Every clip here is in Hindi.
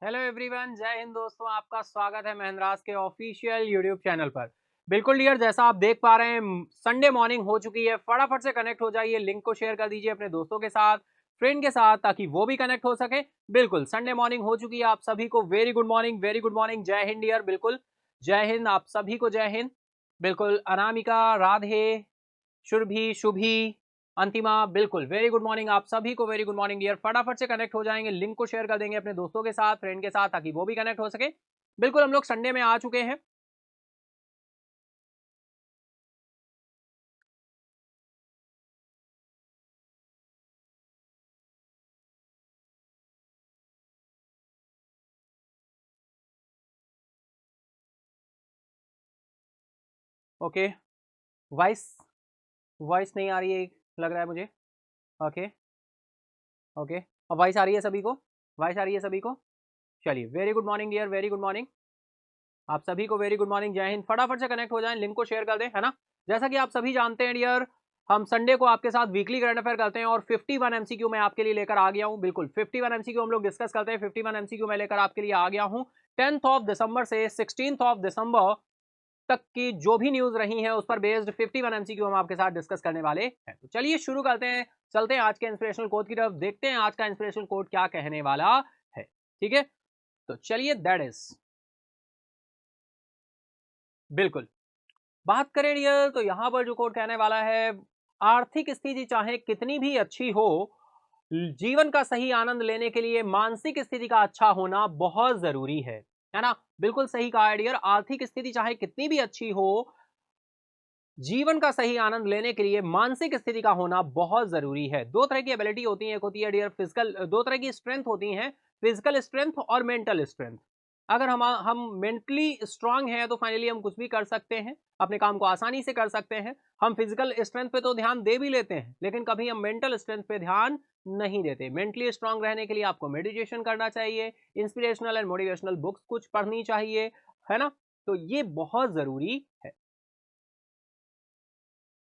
हेलो एवरीवन, जय हिंद दोस्तों। आपका स्वागत है महेंद्रास के ऑफिशियल यूट्यूब चैनल पर। बिल्कुल डियर, जैसा आप देख पा रहे हैं संडे मॉर्निंग हो चुकी है। फटाफट से कनेक्ट हो जाइए, लिंक को शेयर कर दीजिए अपने दोस्तों के साथ, फ्रेंड के साथ, ताकि वो भी कनेक्ट हो सके। बिल्कुल संडे मॉर्निंग हो चुकी है। आप सभी को very good morning, very good morning. जय हिंद डियर, बिल्कुल जय हिंद, आप सभी को जय हिंद। बिल्कुल अनामिका, राधे, शुरभि, शुभी, अंतिमा, बिल्कुल वेरी गुड मॉर्निंग। आप सभी को वेरी गुड मॉर्निंग डियर। फटाफट से कनेक्ट हो जाएंगे, लिंक को शेयर कर देंगे अपने दोस्तों के साथ, फ्रेंड के साथ, ताकि वो भी कनेक्ट हो सके। बिल्कुल हम लोग संडे में आ चुके हैं। ओके, वॉइस वॉइस नहीं आ रही है लग रहा है मुझे। ओके ओके, अब वॉइस आ रही है सभी को? वॉइस आ रही है सभी को? चलिए, very good morning dear, very good morning. आप सभी को वेरी गुड मॉर्निंग, जय हिंद। फटाफट से कनेक्ट हो जाएं, लिंक को शेयर कर दें, है ना। जैसा कि आप सभी जानते हैं डियर, हम संडे को आपके साथ वीकली करंट अफेयर करते हैं और 51 एमसीक्यू मैं आपके लिए लेकर आ गया हूं। बिल्कुल 51 एमसीक्यू हम लोग डिस्कस करते हैं। 51 एमसीक्यू मैं लेकर आपके लिए आ गया हूं। 10th ऑफ दिसंबर से 16th ऑफ दिसंबर तक की जो भी न्यूज रही है उस पर बेस्ड 51 एमसीक्यू हम आपके साथ डिस्कस करने वाले हैं। तो चलिए शुरू करते हैं, चलते हैं आज के इंस्पिरेशनल कोट की तरफ, देखते हैं आज का इंस्पिरेशनल कोट क्या कहने वाला है। ठीक है, तो चलिए, दैट इज, बिल्कुल बात करें डियर, तो यहां पर जो कोट कहने वाला है, आर्थिक स्थिति चाहे कितनी भी अच्छी हो, जीवन का सही आनंद लेने के लिए मानसिक स्थिति का अच्छा होना बहुत जरूरी है ना। बिल्कुल सही कहा है डियर, आर्थिक स्थिति चाहे कितनी भी अच्छी हो, जीवन का सही आनंद लेने के लिए मानसिक स्थिति का होना बहुत जरूरी है। दो तरह की एबिलिटी होती है, एक होती है डियर फिजिकल, दो तरह की स्ट्रेंथ होती हैं, फिजिकल स्ट्रेंथ और मेंटल स्ट्रेंथ। अगर हम मेंटली स्ट्रांग हैं तो फाइनली हम कुछ भी कर सकते हैं, अपने काम को आसानी से कर सकते हैं। हम फिजिकल स्ट्रेंथ पे तो ध्यान दे भी लेते हैं, लेकिन कभी हम मेंटल स्ट्रेंथ पे ध्यान नहीं देते। मेंटली स्ट्रांग रहने के लिए आपको मेडिटेशन करना चाहिए, इंस्पिरेशनल एंड मोटिवेशनल बुक्स कुछ पढ़नी चाहिए, है ना। तो ये बहुत जरूरी है।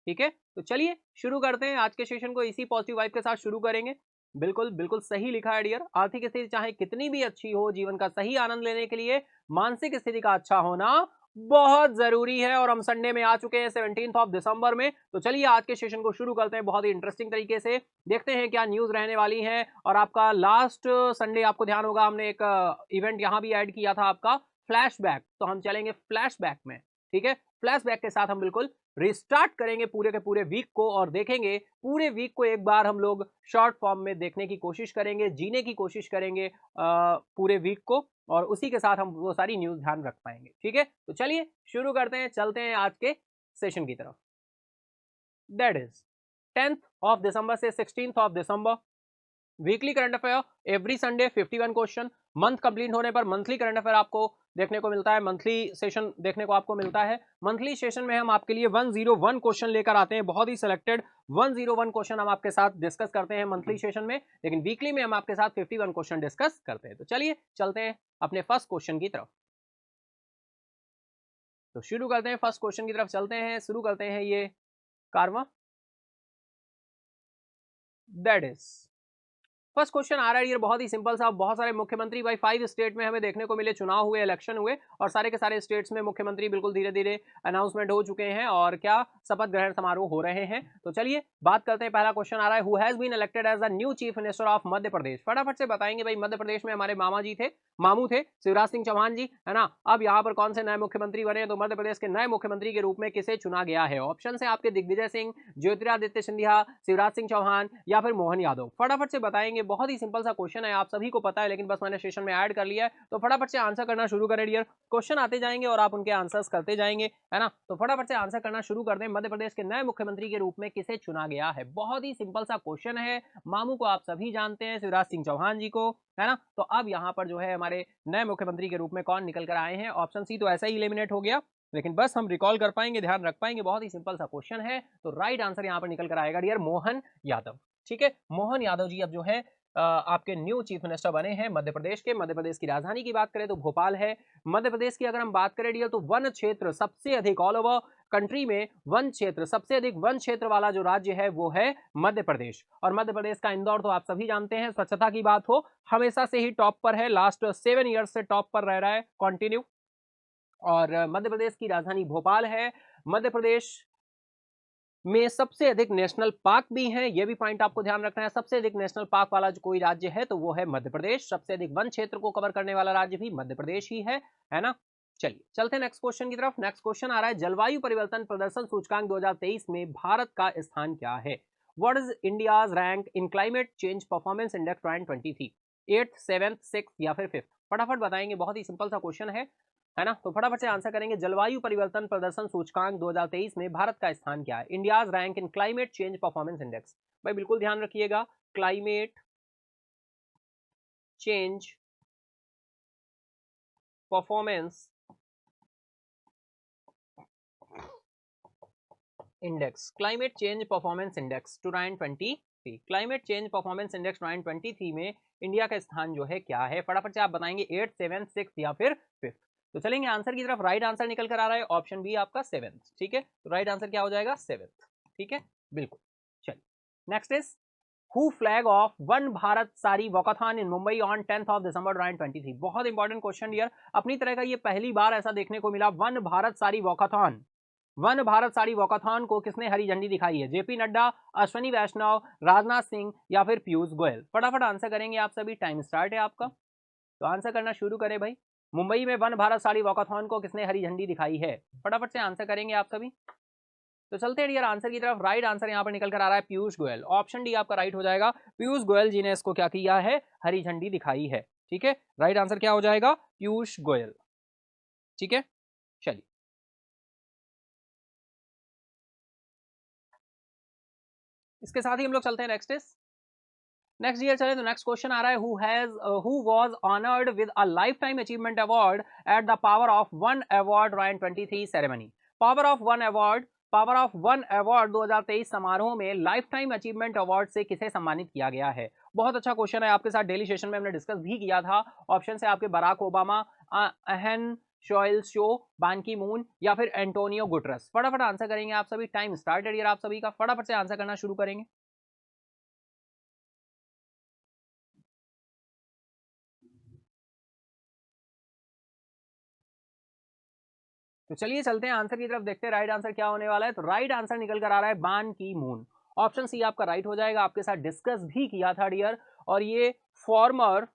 ठीक है, तो चलिए शुरू करते हैं आज के सेशन को, इसी पॉजिटिव वाइब के साथ शुरू करेंगे। बिल्कुल बिल्कुल सही लिखा है डियर, आर्थिक स्थिति चाहे कितनी भी अच्छी हो, जीवन का सही आनंद लेने के लिए मानसिक स्थिति का अच्छा होना बहुत जरूरी है। और हम संडे में आ चुके हैं 17th ऑफ दिसंबर में। तो चलिए आज के सेशन को शुरू करते हैं बहुत ही इंटरेस्टिंग तरीके से, देखते हैं क्या न्यूज रहने वाली है। और आपका लास्ट संडे आपको ध्यान होगा, हमने एक इवेंट यहाँ भी ऐड किया था, आपका फ्लैशबैक। तो हम चलेंगे फ्लैशबैक में। ठीक है, फ्लैशबैक के साथ हम बिल्कुल रिस्टार्ट करेंगे पूरे के पूरे वीक को, और देखेंगे पूरे वीक को एक बार हम लोग शॉर्ट फॉर्म में देखने की कोशिश करेंगे, जीने की कोशिश करेंगे पूरे वीक को, और उसी के साथ हम वो सारी न्यूज ध्यान रख पाएंगे। ठीक है, तो चलिए शुरू करते हैं, चलते हैं आज के सेशन की तरफ। That is 10th of December से 16th of December, weekly current affair every Sunday 51 question. Month complete होने पर मंथली करंट अफेयर आपको देखने को मिलता है, मंथली सेशन देखने को आपको मिलता है। मंथली सेशन में हम आपके लिए 101 क्वेश्चन लेकर आते हैं, बहुत ही सिलेक्टेड 101 क्वेश्चन हम आपके साथ डिस्कस करते हैं मंथली सेशन में, लेकिन वीकली में हम आपके साथ 51 क्वेश्चन डिस्कस करते हैं। तो चलिए चलते हैं अपने फर्स्ट क्वेश्चन की तरफ। तो शुरू करते हैं, फर्स्ट क्वेश्चन की तरफ चलते हैं, शुरू करते हैं ये कारवा। दैट इज, फर्स्ट क्वेश्चन आ रहा है, ये बहुत ही सिंपल सा। बहुत सारे मुख्यमंत्री भाई 5 स्टेट में हमें देखने को मिले, चुनाव हुए, इलेक्शन हुए, और सारे के सारे स्टेट्स में मुख्यमंत्री बिल्कुल धीरे धीरे अनाउंसमेंट हो चुके हैं, और क्या शपथ ग्रहण समारोह हो रहे हैं। तो चलिए बात करते हैं, पहला क्वेश्चन आ रहा है, who has been elected as the new chief minister of Madhya Pradesh. फटाफट से बताएंगे भाई, मध्य प्रदेश में हमारे मामा जी थे, मामू थे, शिवराज सिंह चौहान जी, है ना। अब यहाँ पर कौन से नए मुख्यमंत्री बने, तो मध्य प्रदेश के नए मुख्यमंत्री के रूप में किसे चुना गया है। ऑप्शन है आपके दिग्विजय सिंह, ज्योतिरादित्य सिंधिया, शिवराज सिंह चौहान, या फिर मोहन यादव। फटाफट से बताएंगे, बहुत ही सिंपल सा क्वेश्चन है, आप सभी को पता है, लेकिन बस मैंने सेशन में ऐड कर लिया है। तो फटाफट से आंसर करना शुरू करें डियर, क्वेश्चन आते जाएंगे और आप उनके आंसर्स करते जाएंगे, है ना। तो फटाफट से आंसर करना शुरू कर दें, मध्य प्रदेश के नए मुख्यमंत्री के रूप में किसे चुना गया है। बहुत ही सिंपल सा क्वेश्चन है, मामू को आप सभी जानते हैं, शिवराज सिंह चौहान जी को, है ना। तो अब यहाँ पर जो है हमारे नए मुख्यमंत्री के रूप में कौन निकल कर आए हैं। ऑप्शन सी तो ऐसा ही एलिमिनेट हो गया, लेकिन बस हम रिकॉल कर पाएंगे, ध्यान रख पाएंगे, बहुत ही सिंपल सा क्वेश्चन है। तो राइट आंसर यहाँ पर निकल कर आएगा डियर, मोहन यादव। ठीक है, मोहन यादव जी अब जो है आपके न्यू चीफ मिनिस्टर बने हैं मध्य प्रदेश के। मध्य प्रदेश की राजधानी की बात करें तो भोपाल है। मध्य प्रदेश की अगर हम बात करें डियर, तो वन क्षेत्र सबसे अधिक ऑल ओवर कंट्री में वन क्षेत्र, सबसे अधिक वन क्षेत्र वाला जो राज्य है वो है मध्य प्रदेश। और मध्य प्रदेश का इंदौर तो आप सभी जानते हैं, स्वच्छता की बात हो हमेशा से ही टॉप पर है, लास्ट 7 ईयर्स से टॉप पर रह रहा है कंटिन्यू। और मध्य प्रदेश की राजधानी भोपाल है। मध्य प्रदेश में सबसे अधिक नेशनल पार्क भी हैं, ये भी पॉइंट आपको ध्यान रखना है। सबसे अधिक नेशनल पार्क वाला जो कोई राज्य है तो वो है मध्य प्रदेश। सबसे अधिक वन क्षेत्र को कवर करने वाला राज्य भी मध्य प्रदेश ही है ना। चलिए चलते हैं नेक्स्ट क्वेश्चन की तरफ। नेक्स्ट क्वेश्चन आ रहा है, जलवायु परिवर्तन प्रदर्शन सूचकांक 2023 में भारत का स्थान क्या है? What is India's rank in climate change performance index 2023? 8th 7th 6th या फिर 5th? फटाफट बताएंगे, बहुत ही सिंपल सा क्वेश्चन है ना। तो फटाफट से आंसर करेंगे। जलवायु परिवर्तन प्रदर्शन सूचकांक 2023 में भारत का स्थान क्या है? India's rank in climate change performance index. भाई बिल्कुल ध्यान रखिएगा, climate change performance index, climate change performance index 2023, climate change performance index 2023 में इंडिया का स्थान जो है क्या है? फटाफट से आप बताएंगे 8th 7th 6th या फिर 5th। तो चलेंगे आंसर की तरफ। राइट आंसर निकल कर आ रहा है ऑप्शन बी आपका 7th। ठीक है, तो राइट आंसर क्या हो जाएगा? 7th। ठीक है, बिल्कुल। चलिए next is, who flag off one Bharat sari walkathon in Mumbai on 10th of December 2023? बहुत इंपॉर्टेंट क्वेश्चन डियर, अपनी तरह का ये पहली बार ऐसा देखने को मिला। One Bharat sari walkathon, one Bharat sari walkathon को किसने हरी झंडी दिखाई है? जेपी नड्डा, अश्विनी वैष्णव, राजनाथ सिंह या फिर पीयूष गोयल? फटाफट आंसर करेंगे आप सभी, टाइम स्टार्ट है आपका, तो आंसर करना शुरू करें भाई। मुंबई में वन भारत साड़ी वॉकाथॉन को किसने हरी झंडी दिखाई है? फटाफट से आंसर करेंगे आप सभी। तो चलते हैं डियर आंसर की तरफ। राइट आंसर यहाँ पर निकल कर आ रहा है पीयूष गोयल। ऑप्शन डी आपका राइट हो जाएगा। पीयूष गोयल जी ने इसको क्या किया है? हरी झंडी दिखाई है। ठीक है, राइट आंसर क्या हो जाएगा? पीयूष गोयल। ठीक है, चलिए इसके साथ ही हम लोग चलते हैं नेक्स्ट ईयर। चले तो नेक्स्ट क्वेश्चन आ रहा है, who was honoured with a life time achievement award at the power of one award 2023 ceremony? Power of one award 2023 समारोह में लाइफ टाइम अचीवमेंट अवार्ड से किसे सम्मानित किया गया है? बहुत अच्छा क्वेश्चन है, आपके साथ डेली सेशन में हमने डिस्कस भी किया था। ऑप्शन है आपके बराक ओबामा, अहन शोइल शो, बान की मून या फिर एंटोनियो गुटरस? फटाफट आंसर करेंगे आप सभी, टाइम स्टार्टेड यार आप सभी का, फटाफट से आंसर करना शुरू करेंगे। तो चलिए चलते हैं आंसर की तरफ, देखते हैं राइट आंसर क्या होने वाला है। तो राइट आंसर निकल कर आ रहा है बान की मून। ऑप्शन सी आपका राइट हो जाएगा। आपके साथ डिस्कस भी किया था डियर, और ये फॉर्मर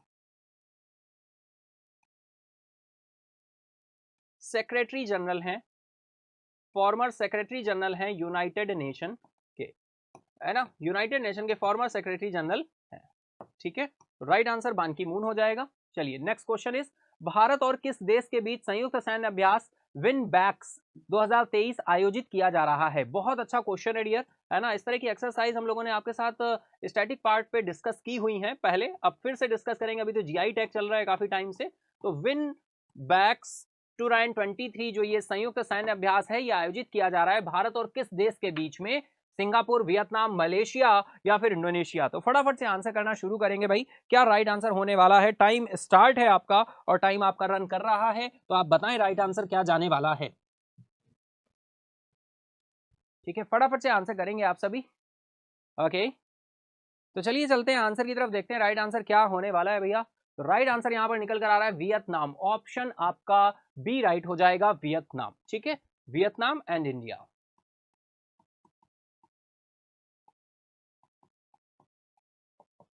सेक्रेटरी जनरल हैं, फॉर्मर सेक्रेटरी जनरल हैं यूनाइटेड नेशन के, है ना। यूनाइटेड नेशन के फॉर्मर सेक्रेटरी जनरल हैं। ठीक है, राइट आंसर बान की मून हो जाएगा। चलिए नेक्स्ट क्वेश्चन इज, भारत और किस देश के बीच संयुक्त सैन्य अभ्यास विन बैक्स 2023 आयोजित किया जा रहा है? बहुत अच्छा क्वेश्चन है डियर, है ना। इस तरह की एक्सरसाइज हम लोगों ने आपके साथ स्टैटिक पार्ट पे डिस्कस की हुई हैं पहले, अब फिर से डिस्कस करेंगे। अभी तो जीआई टैग चल रहा है काफी टाइम से। तो विन बैक्स 2023 जो ये संयुक्त सैन्य अभ्यास है, ये आयोजित किया जा रहा है भारत और किस देश के बीच में? सिंगापुर, वियतनाम, मलेशिया या फिर इंडोनेशिया? तो फटाफट से आंसर करना शुरू करेंगे भाई, क्या राइट आंसर होने वाला है? टाइम स्टार्ट है आपका और टाइम आपका रन कर रहा है, तो आप बताएं राइट आंसर क्या जाने वाला है। ठीक है, फटाफट से आंसर करेंगे आप सभी। ओके, तो चलिए चलते हैं आंसर की तरफ, देखते हैं राइट आंसर क्या होने वाला है भैया। तो राइट आंसर यहां पर निकल कर आ रहा है वियतनाम। ऑप्शन आपका बी राइट हो जाएगा, वियतनाम। ठीक है, वियतनाम एंड इंडिया।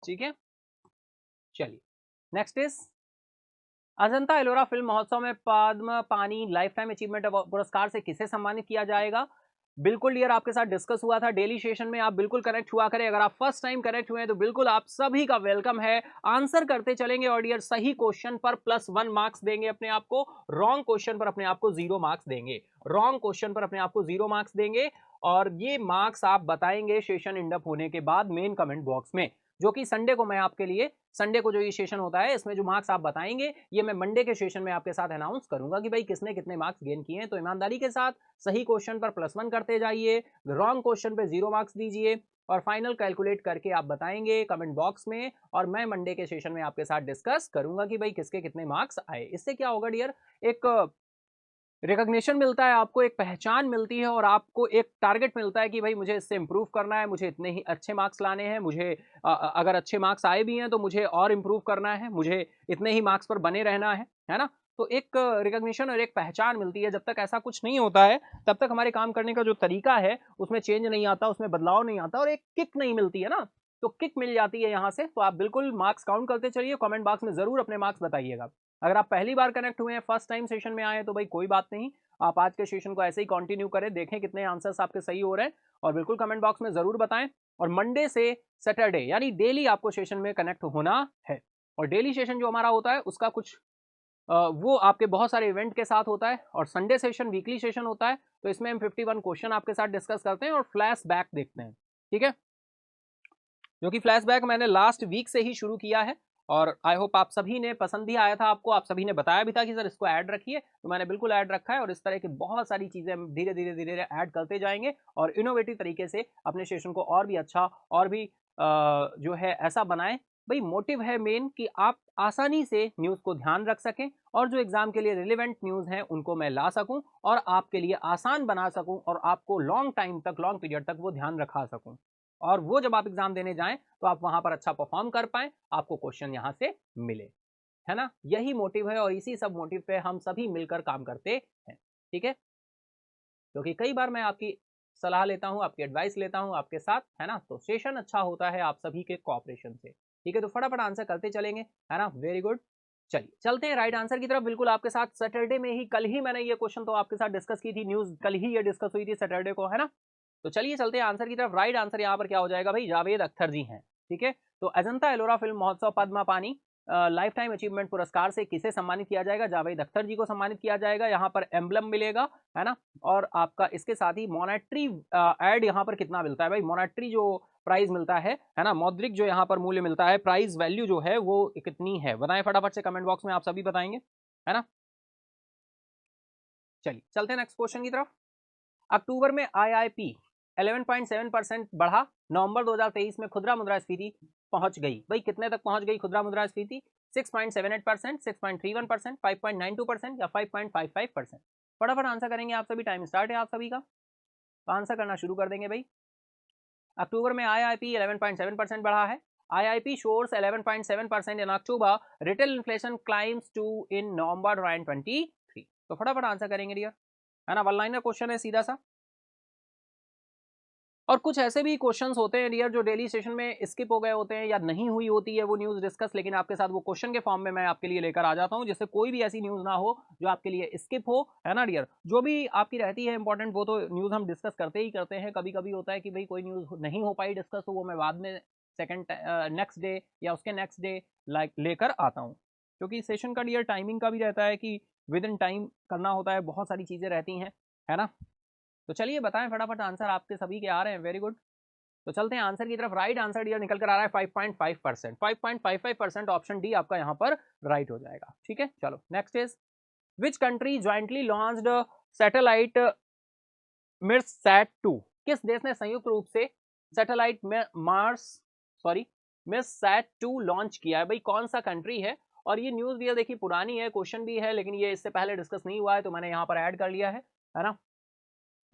ठीक है, चलिए next is, Ajanta Ellora film महोत्सव में पद्म पानी लाइफ टाइम अचीवमेंट पुरस्कार से किसे सम्मानित किया जाएगा? बिल्कुल डियर, आपके साथ डिस्कस हुआ था डेली सेशन में, आप बिल्कुल करेक्ट हुआ करें। अगर आप फर्स्ट टाइम करेक्ट हुए हैं तो बिल्कुल आप सभी का वेलकम है। आंसर करते चलेंगे और डियर, सही क्वेश्चन पर +1 मार्क्स देंगे अपने आप को, रॉन्ग क्वेश्चन पर अपने आप को 0 मार्क्स देंगे। रॉन्ग क्वेश्चन पर अपने आप को 0 मार्क्स देंगे, और ये मार्क्स आप बताएंगे सेशन इंडअप होने के बाद मेन कमेंट बॉक्स में, जो कि संडे को मैं आपके लिए, संडे को जो ये सेशन होता है इसमें जो मार्क्स आप बताएंगे, ये मैं मंडे के सेशन में आपके साथ अनाउंस करूंगा कि भाई किसने कितने मार्क्स गेन किए हैं। तो ईमानदारी के साथ सही क्वेश्चन पर +1 करते जाइए, रॉन्ग क्वेश्चन पे 0 मार्क्स दीजिए, और फाइनल कैलकुलेट करके आप बताएंगे कमेंट बॉक्स में, और मैं मंडे के सेशन में आपके साथ डिस्कस करूंगा कि भाई किसके कितने मार्क्स आए। इससे क्या होगा डियर, एक रिकॉग्निशन मिलता है, आपको एक पहचान मिलती है और आपको एक टारगेट मिलता है कि भाई मुझे इससे इम्प्रूव करना है, मुझे इतने ही अच्छे मार्क्स लाने हैं, मुझे अगर अच्छे मार्क्स आए भी हैं तो मुझे और इम्प्रूव करना है, मुझे इतने ही मार्क्स पर बने रहना है ना? तो एक रिकॉग्निशन और एक पहचान मिलती है। जब तक ऐसा कुछ नहीं होता है, तब तक हमारे काम करने का जो तरीका है, उसमें चेंज नहीं आता, उसमें बदलाव नहीं आता और एक किक नहीं मिलती है ना? तो किक मिल जाती है यहाँ से, तो आप बिल्कुल मार्क्स काउंट करते चलिए, कमेंट बॉक्स में ज़रूर अपने मार्क्स बताइएगा। अगर आप पहली बार कनेक्ट हुए हैं, फर्स्ट टाइम सेशन में आए हैं, तो भाई कोई बात नहीं, आप आज के सेशन को ऐसे ही कंटिन्यू करें, देखें कितने आंसर्स आपके सही हो रहे हैं और बिल्कुल कमेंट बॉक्स में ज़रूर बताएं। और मंडे से सैटरडे यानी डेली आपको सेशन में कनेक्ट होना है और डेली सेशन जो हमारा होता है उसका कुछ वो आपके बहुत सारे इवेंट के साथ होता है और संडे सेशन वीकली सेशन होता है, तो इसमें हम 51 क्वेश्चन आपके साथ डिस्कस करते हैं और फ्लैश बैक देखते हैं, ठीक है? जो कि फ्लैशबैक मैंने लास्ट वीक से ही शुरू किया है और आई होप आप सभी ने पसंद भी आया था आपको, आप सभी ने बताया भी था कि सर इसको ऐड रखिए, तो मैंने बिल्कुल ऐड रखा है और इस तरह की बहुत सारी चीज़ें हम धीरे धीरे धीरे धीरे ऐड करते जाएंगे और इनोवेटिव तरीके से अपने सेशन को और भी अच्छा और भी जो है ऐसा बनाएं। भाई मोटिव है मेन कि आप आसानी से न्यूज़ को ध्यान रख सकें और जो एग्जाम के लिए रिलेवेंट न्यूज़ हैं उनको मैं ला सकूं और आपके लिए आसान बना सकूं और आपको लॉन्ग टाइम तक, लॉन्ग पीरियड तक वो ध्यान रखा सकूं और वो जब आप एग्जाम देने जाएं तो आप वहां पर अच्छा परफॉर्म कर पाएं, आपको क्वेश्चन यहां से मिले, है ना? यही मोटिव है और इसी सब मोटिव पे हम सभी मिलकर काम करते हैं, ठीक है? क्योंकि कई बार मैं आपकी सलाह लेता हूं, आपकी एडवाइस लेता हूं आपके साथ, है ना? तो सेशन अच्छा होता है आप सभी के कोऑपरेशन से, ठीक है? तो फटाफट आंसर करते चलेंगे, है ना? Very good. चलिए चलते हैं राइट आंसर की तरफ। बिल्कुल आपके साथ सैटरडे में ही, कल ही मैंने ये क्वेश्चन तो आपके साथ डिस्कस की थी, न्यूज कल ही ये डिस्कस हुई थी सैटरडे को, है ना? तो चलिए चलते हैं आंसर की तरफ। राइट आंसर यहाँ पर क्या हो जाएगा भाई? जावेद अख्तर जी हैं, ठीक है? तो अजंता एलोरा फिल्म महोत्सव पद्मा पानी लाइफ टाइम अचीवमेंट पुरस्कार से किसे सम्मानित किया जाएगा? जावेद अख्तर जी को सम्मानित किया जाएगा। यहाँ पर एम्बलम मिलेगा, है ना? और आपका इसके साथ ही मॉनेटरी एड यहाँ पर कितना मिलता है भाई? मॉनेटरी जो प्राइस मिलता है ना? मौद्रिक जो यहाँ पर मूल्य मिलता है, प्राइस वैल्यू जो है वो कितनी है? बताएं फटाफट से कमेंट बॉक्स में, आप सभी बताएंगे, है ना? चलिए चलते हैं नेक्स्ट क्वेश्चन की तरफ। अक्टूबर में आईआईपी 11.7% बढ़ा, नवंबर 2023 में खुदरा मुद्रास्फीति पहुंच गई, भाई कितने तक पहुंच गई खुदरा मुद्रास्फीति? 6.78%, 6.31%, 5.92% या 5.55%? फटाफट आंसर करेंगे आप सभी, टाइम स्टार्ट है आप सभी का, तो आंसर करना शुरू कर देंगे भाई। अक्टूबर में आईआईपी 11.7% बढ़ा है। IIP soars 11.7% in October, retail inflation climbs to in November 2023। तो फटाफट आंसर करेंगे डियर, है ना? वन लाइनर क्वेश्चन है सीधा सा। और कुछ ऐसे भी क्वेश्चंस होते हैं डियर जो डेली सेशन में स्किप हो गए होते हैं या नहीं हुई होती है वो न्यूज़ डिस्कस, लेकिन आपके साथ वो क्वेश्चन के फॉर्म में मैं आपके लिए लेकर आ जाता हूं, जिससे कोई भी ऐसी न्यूज़ ना हो जो आपके लिए स्किप हो, है ना डियर? जो भी आपकी रहती है इंपॉर्टेंट वो तो न्यूज़ हम डिस्कस करते ही करते हैं। कभी कभी होता है कि भाई कोई न्यूज़ नहीं हो पाई डिस्कस, तो वो मैं बाद में सेकेंड नेक्स्ट डे या उसके नेक्स्ट डे लाइक लेकर आता हूँ, क्योंकि सेशन का डियर टाइमिंग का भी रहता है कि विद इन टाइम करना होता है, बहुत सारी चीज़ें रहती हैं, है ना? तो चलिए बताएं फटाफट, आंसर आपके सभी के आ रहे हैं, वेरी गुड। तो चलते हैं आंसर की तरफ। राइट आंसर डियर निकल कर आ रहा है 5.5%, 5.55% ऑप्शन डी आपका यहाँ पर राइट हो जाएगा, ठीक है? चलो next is, which country jointly launched satellite MirSat 2? किस देश ने संयुक्त रूप से सैटेलाइट में मार्स सॉरी मिर्सैट 2 लॉन्च किया है? भाई कौन सा कंट्री है? और ये न्यूज भी देखिए पुरानी है, क्वेश्चन भी है, लेकिन ये इससे पहले डिस्कस नहीं हुआ है तो मैंने यहाँ पर ऐड कर लिया है ना?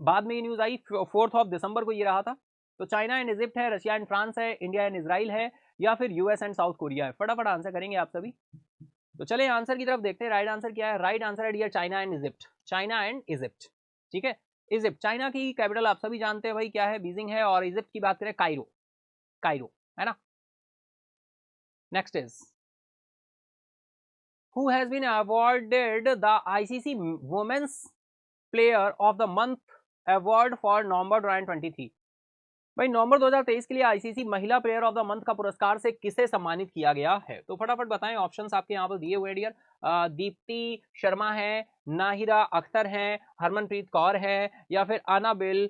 बाद में ये न्यूज़ आई, 4 दिसंबर को ये रहा था। तो चाइना एंड इजिप्ट है, रशिया एंड फ्रांस है, इंडिया एंड इसराइल है या फिर यूएस एंड साउथ कोरिया है? फटाफट आंसर करेंगे आप सभी। तो चले आंसर की तरफ देखते हैं, राइट आंसर क्या है? राइट आंसर है dear China and Egypt, China and Egypt, ठीक है? इजिप्ट, चाइना की कैपिटल आप सभी जानते हैं भाई क्या है? बीजिंग है। और इजिप्ट की बात करें, कायरो, कायरो, है ना? Next is, who has been awarded the ICC women's player of the month award for November 2023? भाई नवंबर 2023 के लिए आईसीसी महिला प्लेयर ऑफ द मंथ का पुरस्कार से किसे सम्मानित किया गया है? तो फटाफट बताएं, ऑप्शंस आपके यहाँ पर दिए हुए डियर। दीप्ति शर्मा है, नाहिदा अख्तर है, हरमनप्रीत कौर है या फिर अनाबिल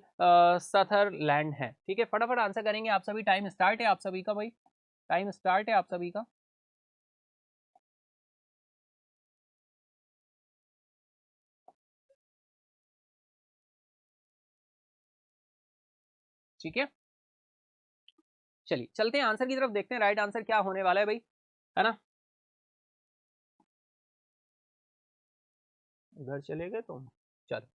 सथरलैंड है? ठीक है, फटाफट आंसर करेंगे आप सभी, टाइम स्टार्ट है आप सभी का भाई, टाइम स्टार्ट है आप सभी का। ठीक है, चलिए चलते हैं आंसर की तरफ, देखते हैं राइट आंसर क्या होने वाला है भाई, है ना? उधर चले गए तुम, चलो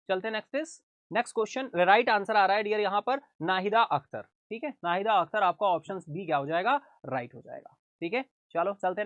चलते नेक्स्ट क्वेश्चन। राइट आंसर आ रहा है डियर यहाँ पर नाहिदा अख्तर। ठीक है, नाहिदा अख्तर आपका ऑप्शन बी क्या हो जाएगा, राइट हो जाएगा। ठीक है, चलो चलते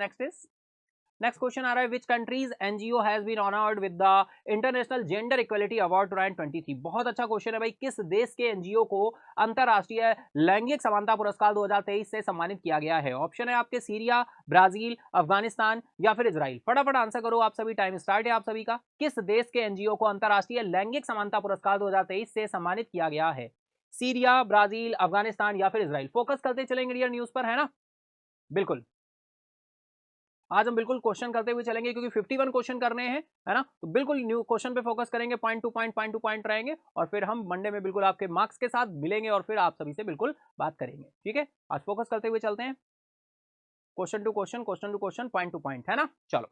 नेक्स्ट क्वेश्चन आ रहा है, which countries NGO has been honoured with the international gender equality award 2023। बहुत अच्छा क्वेश्चन है भाई, किस देश के एनजीओ को अंतरराष्ट्रीय लैंगिक समानता पुरस्कार 2023 से सम्मानित किया गया है? ऑप्शन है आपके सीरिया, ब्राजील, अफगानिस्तान या फिर इजराइल। फटाफट आंसर करो आप सभी, टाइम स्टार्ट है आप सभी का। किस देश के एनजीओ को अंतरराष्ट्रीय लैंगिक समानता पुरस्कार 2023 से सम्मानित किया गया है? सीरिया, ब्राजील, अफगानिस्तान या फिर इजराइल। फोकस करते चलेंगे डियर न्यूज पर, है ना। बिल्कुल, आज हम बिल्कुल क्वेश्चन करते हुए चलेंगे क्योंकि 51 क्वेश्चन करने हैं, है ना। तो बिल्कुल न्यू क्वेश्चन पे फोकस करेंगे, पॉइंट टू पॉइंट रहेंगे और फिर हम मंडे में बिल्कुल आपके मार्क्स के साथ मिलेंगे और फिर आप सभी से बिल्कुल बात करेंगे। ठीक है, आज फोकस करते हुए चलते हैं, question to question, point to point, है ना। चलो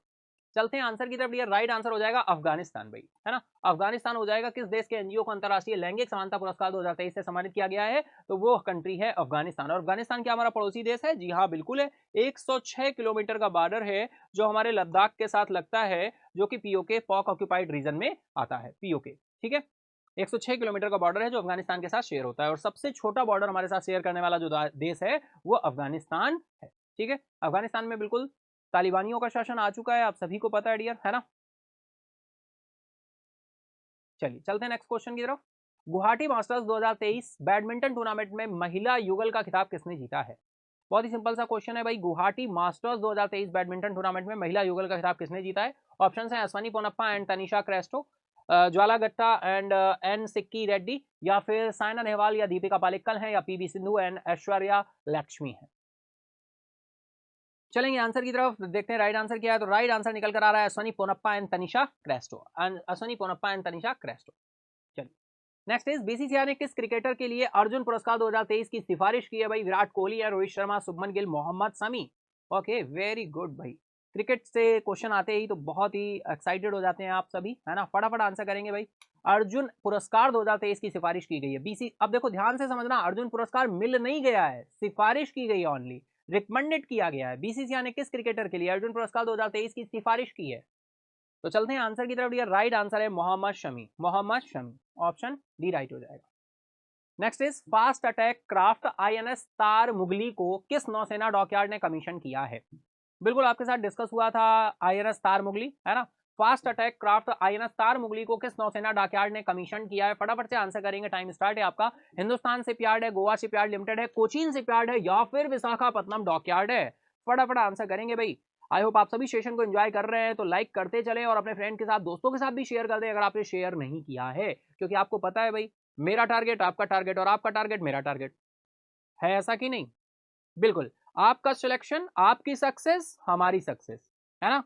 चलते हैं आंसर की तरफ डियर। राइट आंसर हो जाएगा अफगानिस्तान भाई, है ना। अफगानिस्तान हो जाएगा। किस देश के एनजीओ को अंतरराष्ट्रीय लैंगिक समानता पुरस्कार 2023 से सम्मानित किया गया है? तो वो कंट्री है अफगानिस्तान। और अफगानिस्तान क्या हमारा पड़ोसी देश है? जी हाँ बिल्कुल है। 106 किलोमीटर का बॉर्डर है जो हमारे लद्दाख के साथ लगता है, जो कि पीओके पॉक ऑक्यूपाइड रीजन में आता है, पीओके। ठीक है, 106 किलोमीटर का बॉर्डर है जो अफगानिस्तान के साथ शेयर होता है और सबसे छोटा बॉर्डर हमारे साथ शेयर करने वाला जो देश है वो अफगानिस्तान है। ठीक है, अफगानिस्तान में बिल्कुल तालिबानियों का शासन आ चुका है, आप सभी को पता है डियर, है ना। चलिए चलते हैं नेक्स्ट क्वेश्चन की तरफ। गुवाहाटी मास्टर्स 2023 बैडमिंटन टूर्नामेंट में महिला युगल का खिताब किसने जीता है? बहुत ही सिंपल सा क्वेश्चन है भाई, गुवाहाटी मास्टर्स 2023 बैडमिंटन टूर्नामेंट में महिला युगल का खिताब किसने जीता है? ऑप्शन है अश्वनी पोनप्पा एंड तनिषा क्रेस्टो, ज्वाला गट्टा एंड एन सिक्की रेड्डी, या फिर साइना नेहवाल या दीपिका पालिक्कल है, या पीवी सिंधु एंड ऐश्वर्या लक्ष्मी है। चलेंगे आंसर की तरफ, देखते हैं राइट आंसर क्या है। तो राइट आंसर निकल कर आ रहा है अश्वनी पोनप्पा एंड तनिषा क्रेस्टो, अश्वनी पोनप्पा एंड तनिषा क्रेस्टो। चलिए नेक्स्ट इज, बीसीसीआई ने किस क्रिकेटर के लिए अर्जुन पुरस्कार 2023 की सिफारिश की है भाई? विराट कोहली या Rohit Sharma, Shubman Gill, Mohammed Shami. Okay, very good भाई। क्रिकेट से क्वेश्चन आते ही तो बहुत ही एक्साइटेड हो जाते हैं आप सभी, है ना। फटाफट आंसर करेंगे भाई। अर्जुन पुरस्कार 2023 की सिफारिश की गई है बीसी, अब देखो ध्यान से समझना, अर्जुन पुरस्कार मिल नहीं गया है, सिफारिश की गई है, ओनली रिकमेंडेड किया गया है। बीसीसीआई ने किस क्रिकेटर के लिए अर्जुन पुरस्कार 2023 की सिफारिश की है? तो चलते हैं आंसर की तरफ डियर। राइट आंसर है Mohammed Shami, Mohammed Shami, option D right हो जाएगा। Next is, fast attack craft INS Tarmugli को किस नौसेना डॉकयार्ड ने कमीशन किया है? बिल्कुल आपके साथ डिस्कस हुआ था आईएनएस तार मुगली, है ना। Fast attack craft INS Tarmugli को किस नौसेना डॉकयार्ड ने कमीशन किया है? फटाफट से आंसर करेंगे, टाइम स्टार्ट है आपका। हिंदुस्तान शिपयार्ड है, गोवा शिपयार्ड लिमिटेड है, कोचीन शिपयार्ड है, या फिर विशाखापट्टनम डॉकयार्ड है? फटाफट आंसर करेंगे भाई। आई होप आप सभी सेशन को एंजॉय कर रहे हैं, तो लाइक करते चलें और अपने फ्रेंड के साथ, दोस्तों के साथ भी शेयर कर दें अगर आपने शेयर नहीं किया है, क्योंकि आपको पता है भाई, मेरा टारगेट आपका टारगेट और आपका टारगेट मेरा टारगेट है, ऐसा कि नहीं? बिल्कुल, आपका सिलेक्शन आपकी सक्सेस हमारी सक्सेस, है ना।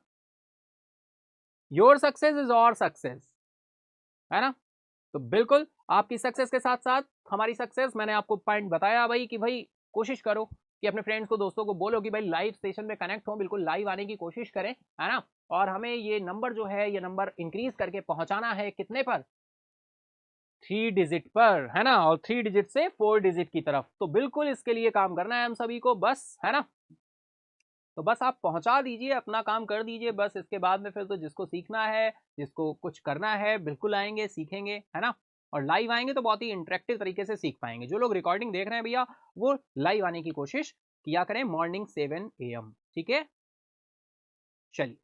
योर सक्सेस इज और सक्सेस, है ना। तो बिल्कुल आपकी सक्सेस के साथ साथ हमारी सक्सेस। मैंने आपको पॉइंट बताया भाई कि भाई कोशिश करो कि अपने फ्रेंड्स को, दोस्तों को बोलो कि भाई लाइव सेशन में कनेक्ट हो, बिल्कुल लाइव आने की कोशिश करें, है ना। और हमें ये नंबर जो है, ये नंबर इंक्रीज करके पहुंचाना है कितने पर? 3 डिजिट पर, है ना। और 3 डिजिट से 4 डिजिट की तरफ, तो बिल्कुल इसके लिए काम करना है हम सभी को, बस, है ना। तो बस आप पहुंचा दीजिए, अपना काम कर दीजिए, बस इसके बाद में फिर तो जिसको सीखना है, जिसको कुछ करना है, बिल्कुल आएंगे, सीखेंगे, है ना। और लाइव आएंगे तो बहुत ही इंटरेक्टिव तरीके से सीख पाएंगे। जो लोग रिकॉर्डिंग देख रहे हैं भैया, वो लाइव आने की कोशिश किया करें मॉर्निंग 7 AM, ठीक है। चलिए,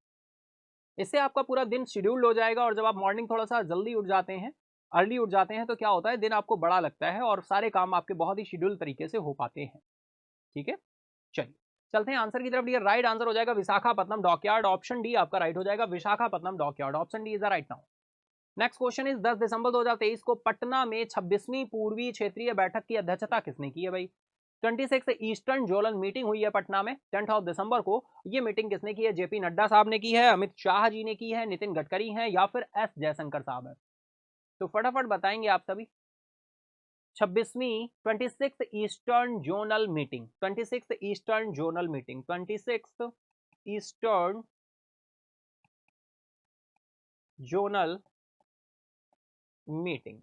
इससे आपका पूरा दिन शेड्यूल्ड हो जाएगा और जब आप मॉर्निंग थोड़ा सा जल्दी उठ जाते हैं, अर्ली उठ जाते हैं, तो क्या होता है, दिन आपको बड़ा लगता है और सारे काम आपके बहुत ही शेड्यूल तरीके से हो पाते हैं। ठीक है, चलिए चलते हैं आंसर की तरफ। डियर राइट आंसर हो जाएगा विशाखापट्टनम डॉकयार्ड, ऑप्शन डी आपका राइट हो जाएगा, Visakhapatnam dockyard, option D is the right now. Next question is, 10 दिसंबर 2023 को पटना में 26वीं पूर्वी क्षेत्रीय बैठक की अध्यक्षता किसने की है भाई? 26 ईस्टर्न जोनल मीटिंग हुई है पटना में 10 दिसंबर को। ये मीटिंग किसने की है? जेपी नड्डा साहब ने की है, अमित शाह जी ने की है, नितिन गडकरी हैं, या फिर एस जयशंकर साहब है? तो फटाफट बताएंगे आप सभी। 26वीं 26 eastern zonal meeting, 26 eastern zonal meeting, 26 eastern zonal meeting.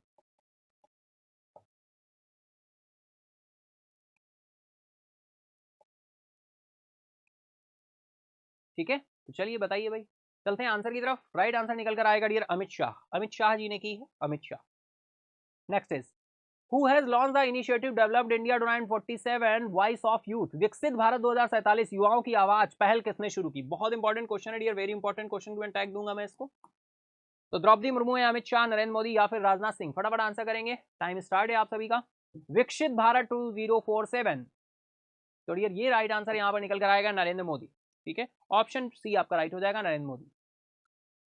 ठीक है, तो चलिए बताइए भाई। चलते हैं आंसर की तरफ। राइट आंसर निकल कर आएगा डियर अमित शाह। अमित शाह जी ने की है, Amit Shah. Next is Who has launched the initiative developed India 2047 Voice of Youth? विकसित भारत 2047 युवाओं की आवाज पहल किसने शुरू की? बहुत इंपॉर्टेंट क्वेश्चन है डियर, वेरी इंपॉर्टेंट क्वेश्चन को टैग दूंगा मैं इसको। तो द्रौपदी मुर्मू है, अमित शाह, नरेंद्र मोदी या फिर राजनाथ सिंह? फटाफट आंसर करेंगे, टाइम स्टार्ट है आप सभी का। विकसित भारत 2047, तो डियर ये राइट आंसर यहां पर निकल कर आएगा नरेंद्र मोदी। ठीक है, ऑप्शन सी आपका राइट हो जाएगा, नरेंद्र मोदी।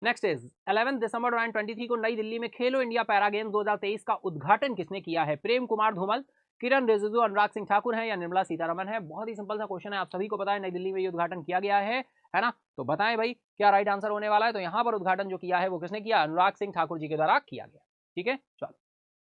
नेक्स्ट इज 11 दिसंबर 2023 को नई दिल्ली में खेलो इंडिया पैरा गेम्स 2023 का उद्घाटन किसने किया है? प्रेम कुमार धूमल, किरण रिजिजू, अनुराग सिंह ठाकुर है या निर्मला सीतारमण है? बहुत ही सिंपल सा क्वेश्चन है, आप सभी को पता है नई दिल्ली में ये उद्घाटन किया गया है ना? तो बताएं भाई क्या राइट आंसर होने वाला है? तो यहाँ पर उद्घाटन जो किया है वो किसने किया? अनुराग सिंह ठाकुर जी के द्वारा किया गया। ठीक है, चलो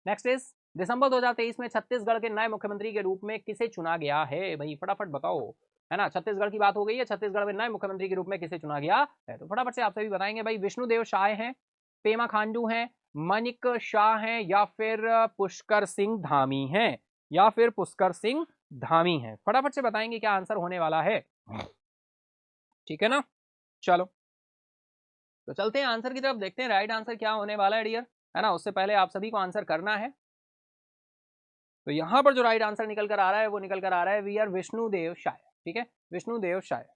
नेक्स्ट इज दिसंबर 2023 में छत्तीसगढ़ के नए मुख्यमंत्री के रूप में किसे चुना गया है? भाई फटाफट बताओ, है ना? छत्तीसगढ़ की बात हो गई है, छत्तीसगढ़ में नए मुख्यमंत्री के रूप में किसे चुना गया है? तो फटाफट से आप सभी बताएंगे भाई। विष्णुदेव साय हैं, पेमा खांडू हैं, मनिक शाह हैं या फिर पुष्कर सिंह धामी हैं? या फिर पुष्कर सिंह धामी हैं? फटाफट से बताएंगे क्या आंसर होने वाला है। ठीक है ना, चलो तो चलते हैं आंसर की तरफ, देखते हैं राइट आंसर क्या होने वाला है डियर, है ना? उससे पहले आप सभी को आंसर करना है। तो यहां पर जो राइट आंसर निकल कर आ रहा है वो निकल कर आ रहा है वी आर विष्णुदेव शाय। ठीक है, विष्णुदेव शाय।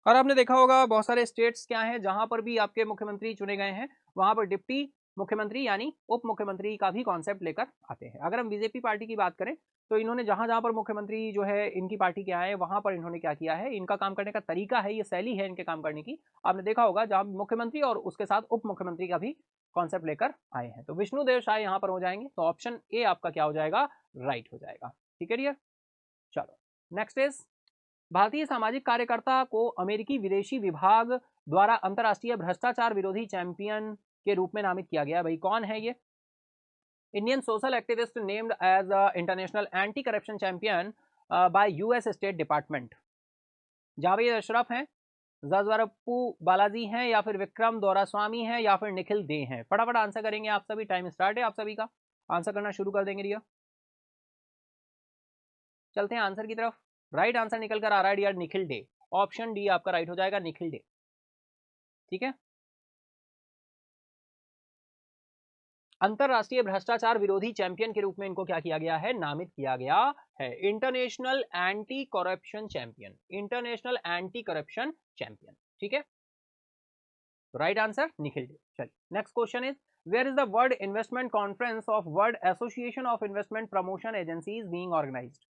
और आपने देखा होगा बहुत सारे स्टेट्स क्या हैं जहां पर भी आपके मुख्यमंत्री चुने गए हैं वहां पर डिप्टी मुख्यमंत्री यानी उप मुख्यमंत्री का भी कॉन्सेप्ट लेकर आते हैं। अगर हम बीजेपी पार्टी की बात करें तो इन्होंने जहां जहां पर मुख्यमंत्री जो है इनकी पार्टी के आए हैं वहां पर इन्होंने क्या किया है, इनका काम करने का तरीका है, ये शैली है इनके काम करने की। आपने देखा होगा जहां मुख्यमंत्री और उसके साथ उप मुख्यमंत्री का भी कॉन्सेप्ट लेकर आए हैं। तो विष्णुदेव शाह यहाँ पर हो जाएंगे, तो ऑप्शन ए आपका क्या हो जाएगा? राइट हो जाएगा। ठीक है डियर, चलो नेक्स्ट इज भारतीय सामाजिक कार्यकर्ता को अमेरिकी विदेशी विभाग द्वारा अंतरराष्ट्रीय भ्रष्टाचार विरोधी चैंपियन के रूप में नामित किया गया। भाई कौन है ये? Indian social activist named as international anti corruption champion by US state department. Javed Ashraf हैं, जजवरप्पू बालाजी हैं या फिर विक्रम दोरास्वामी हैं या फिर निखिल दे हैं? फटाफट आंसर करेंगे आप सभी, टाइम स्टार्ट है आप सभी का, आंसर करना शुरू कर देंगे डियर। चलते हैं आंसर की तरफ। राइट आंसर निकल कर आ रहा है dear Nikhil Dey, option D आपका राइट हो जाएगा, निखिल डे। ठीक है, अंतरराष्ट्रीय भ्रष्टाचार विरोधी चैंपियन के रूप में इनको क्या किया गया है? नामित किया गया है, international anti corruption champion, international anti corruption champion. ठीक है, राइट आंसर निखिल डे। चलिए next question is where is the world investment conference of world association of investment promotion agencies being organised?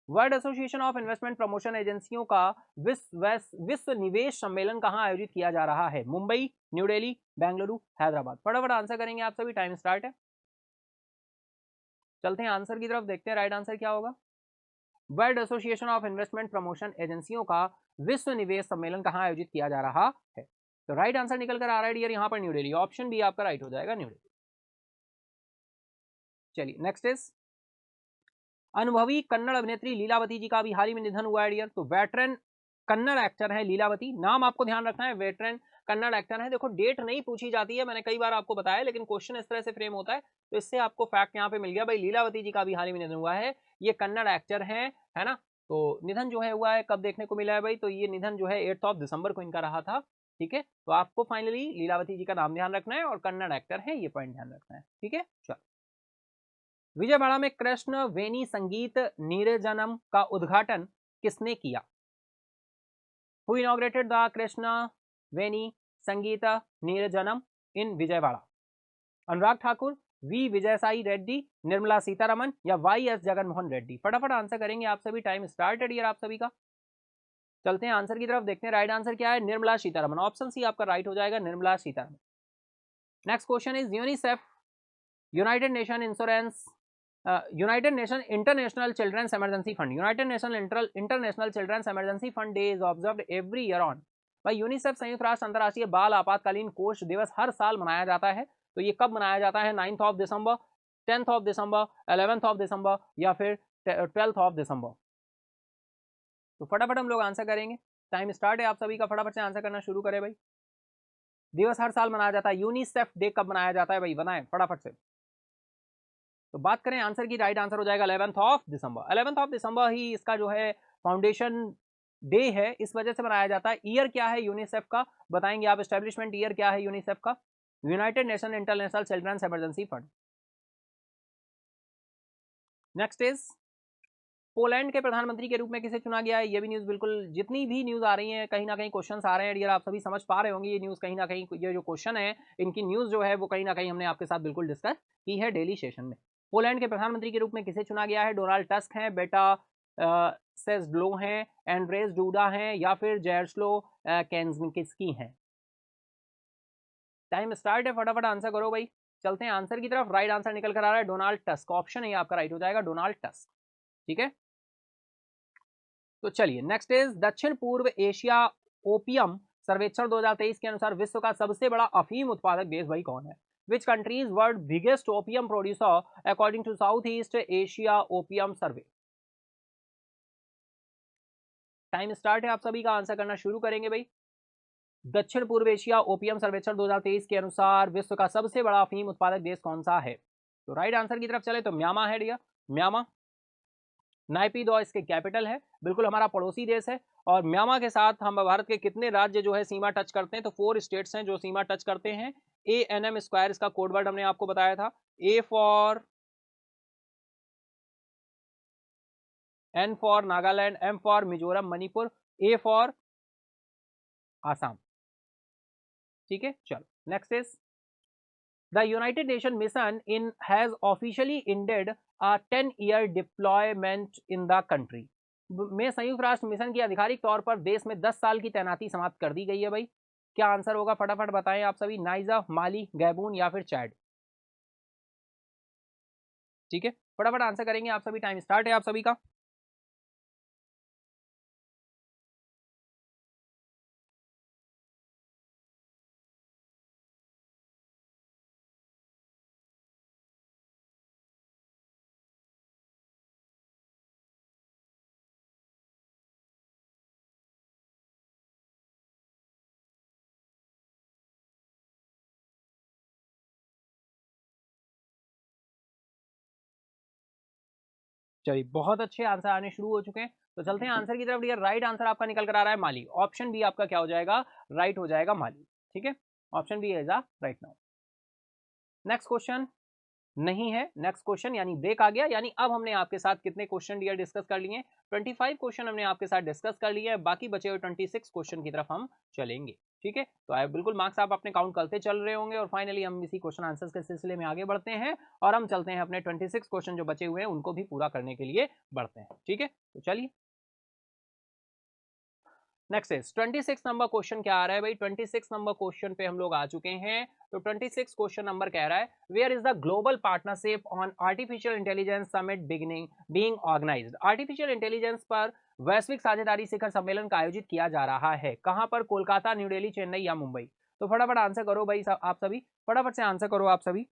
World association of investment promotion एजेंसियों का विश्व निवेश सम्मेलन कहां आयोजित किया जा रहा है? मुंबई, न्यू दिल्ली, बेंगलुरु, हैदराबाद? फटाफट आंसर करेंगे आप सभी, टाइम स्टार्ट है। चलते हैं आंसर की तरफ, देखते हैं राइट आंसर क्या होगा। World association of investment promotion एजेंसियों का विश्व निवेश सम्मेलन कहां आयोजित किया जा रहा है? तो राइट आंसर निकल कर आ रहा है डियर यहाँ पर न्यू दिल्ली, ऑप्शन बी आपका राइट हो जाएगा, न्यू दिल्ली। चलिए नेक्स्ट इज अनुभवी कन्नड़ अभिनेत्री लीलावती जी का अभी हाल ही में निधन हुआ है डियर। तो वेटरन कन्नड़ एक्टर है लीलावती, नाम आपको ध्यान रखना है, वेटरन कन्नड़ एक्टर है। देखो डेट नहीं पूछी जाती है, मैंने कई बार आपको बताया, लेकिन क्वेश्चन इस तरह से फ्रेम होता है तो इससे आपको फैक्ट यहाँ पे मिल गया भाई। लीलावती जी का अभी हाल ही में निधन हुआ है, ये कन्नड़ एक्टर है ना? तो निधन जो है हुआ है कब देखने को मिला है भाई? तो ये निधन जो है 8 दिसंबर को इनका रहा था। ठीक है, तो आपको फाइनली लीलावती जी का नाम ध्यान रखना है और कन्नड़ एक्टर है, ये पॉइंट ध्यान रखना है। ठीक है, चलो विजयवाड़ा में कृष्ण वेणी संगीत नीरजनम का उद्घाटन किसने किया? Who inaugurated the Krishna Veni Sangeeta Nirajanam in Vijayawada? Anurag Thakur, V Vijayasai Reddy, Nirmala Sitharaman या वाई एस जगनमोहन रेड्डी? फटाफट आंसर करेंगे आप सभी, टाइम स्टार्टेड यार आप सभी का। चलते हैं आंसर की तरफ, देखते हैं राइट आंसर क्या है। निर्मला सीतारमन, ऑप्शन सी आपका राइट हो जाएगा, Nirmala Sitharaman. Next question is UNICEF United Nation insurance United Nation international children's emergency fund, United Nation international children's emergency fund day is observed every year on. भाई यूनिसेफ संयुक्त राष्ट्र अंतर्राष्ट्रीय बाल आपातकालीन कोष दिवस हर साल मनाया जाता है, तो ये कब मनाया जाता है? 9 दिसंबर, 10 दिसंबर, 11 दिसंबर या फिर 12 दिसंबर? तो फटाफट हम लोग आंसर करेंगे, टाइम स्टार्ट है आप सभी का, फटाफट से आंसर करना शुरू करें भाई। दिवस हर साल मनाया जाता है, यूनिसेफ डे कब मनाया जाता है भाई? बनाए फटाफट से। तो बात करें आंसर की, राइट आंसर हो जाएगा 11 दिसंबर। 11 दिसंबर ही इसका जो है फाउंडेशन डे है, इस वजह से मनाया जाता है। ईयर क्या है यूनिसेफ का, बताएंगे आप। एस्टेब्लिशमेंट ईयर क्या है यूनिसेफ का? United Nation international children's emergency fund. Next is Poland के प्रधानमंत्री के रूप में किसे चुना गया है? ये भी न्यूज बिल्कुल, जितनी भी न्यूज आ रही है कहीं ना कहीं क्वेश्चंस आ रहे हैं डियर, आप सभी समझ पा रहे होंगे ये न्यूज कहीं ना कहीं, ये जो क्वेश्चन है इनकी न्यूज जो है वो कहीं ना कहीं हमने आपके साथ बिल्कुल डिस्कस की है डेली सेशन में। पोलैंड के प्रधानमंत्री के रूप में किसे चुना गया है? डोनाल्ड टस्क हैं, बेटा सेस्लो हैं, एंड्रेस डूडा हैं, या फिर जैरस्लो केंस्की हैं? टाइम स्टार्ट है, फटाफट आंसर करो भाई। चलते हैं आंसर की तरफ। राइट आंसर निकल कर आ रहा है डोनाल्ड टस्क, ऑप्शन है आपका राइट हो जाएगा, डोनाल्ड टस्क। ठीक है, तो चलिए नेक्स्ट इज दक्षिण पूर्व एशिया ओपियम सर्वेक्षण 2023 के अनुसार विश्व का सबसे बड़ा अफीम उत्पादक देश भाई कौन है? Which countries world biggest opium producer according to South East Asia opium survey? Time start है, आप सभी का आंसर करना शुरू करेंगे भाई। दक्षिण पूर्व एशिया ओपियम सर्वेक्षण 2023 के अनुसार विश्व का सबसे बड़ा अफीम उत्पादक देश कौन सा है? तो राइट आंसर की तरफ चले तो म्यांमार है डियर, म्यांमार। नाइपीदो इसके कैपिटल है, बिल्कुल हमारा पड़ोसी देश है। और म्यांमार के साथ हम भारत के कितने राज्य जो है सीमा टच करते हैं? तो 4 स्टेट्स हैं जो सीमा टच करते हैं। ANM स्क्वायर इसका कोड वर्ड हमने आपको बताया था। A for N for Nagaland, M for Mizoram Manipur, A for Assam. ठीक है, चलो next is the United nation mission in has officially ended a 10-year deployment in the country में संयुक्त राष्ट्र मिशन की आधिकारिक तौर पर देश में 10 साल की तैनाती समाप्त कर दी गई है भाई। क्या आंसर होगा फटाफट बताएं आप सभी। नाइजर, माली, गैबून या फिर चैड? ठीक है, फटाफट आंसर करेंगे आप सभी, टाइम स्टार्ट है आप सभी का। चलिए बहुत अच्छे आंसर आने शुरू हो चुके हैं, तो चलते हैं आंसर की तरफ डियर। राइट आंसर आपका निकल कर आ रहा है माली, ऑप्शन बी आपका क्या हो जाएगा? राइट हो जाएगा माली। ठीक है, option B is right now. Next question नहीं है, नेक्स्ट क्वेश्चन यानी ब्रेक आ गया, यानी अब हमने आपके साथ कितने क्वेश्चन डियर डिस्कस कर लिए? 25 क्वेश्चन हमने आपके साथ डिस्कस कर लिए हैं, बाकी बचे हुए 26 क्वेश्चन की तरफ हम चलेंगे। ठीक है, तो आप बिल्कुल मार्क्स आप अपने काउंट करते चल रहे होंगे और फाइनली हम इसी क्वेश्चन आंसर्स के सिलसिले में आगे बढ़ते हैं और हम चलते हैं अपने 26 क्वेश्चन जो बचे हुए हैं उनको भी पूरा करने के लिए बढ़ते हैं। ठीक है, तो चलिए नेक्स्ट इज 26 नंबर क्वेश्चन क्या आ रहा है भाई? 26 नंबर क्वेश्चन पे हम लोग आ चुके हैं। तो 26 क्वेश्चन नंबर कह रहा है where is the global partnership on artificial intelligence summit beginning being organised? Artificial intelligence पर वैश्विक साझेदारी शिखर सम्मेलन का आयोजित किया जा रहा है, कहां पर? कोलकाता, न्यू दिल्ली, चेन्नई या मुंबई? तो फटाफट आंसर करो भाई आप सभी, फटाफट से आंसर करो आप सभी।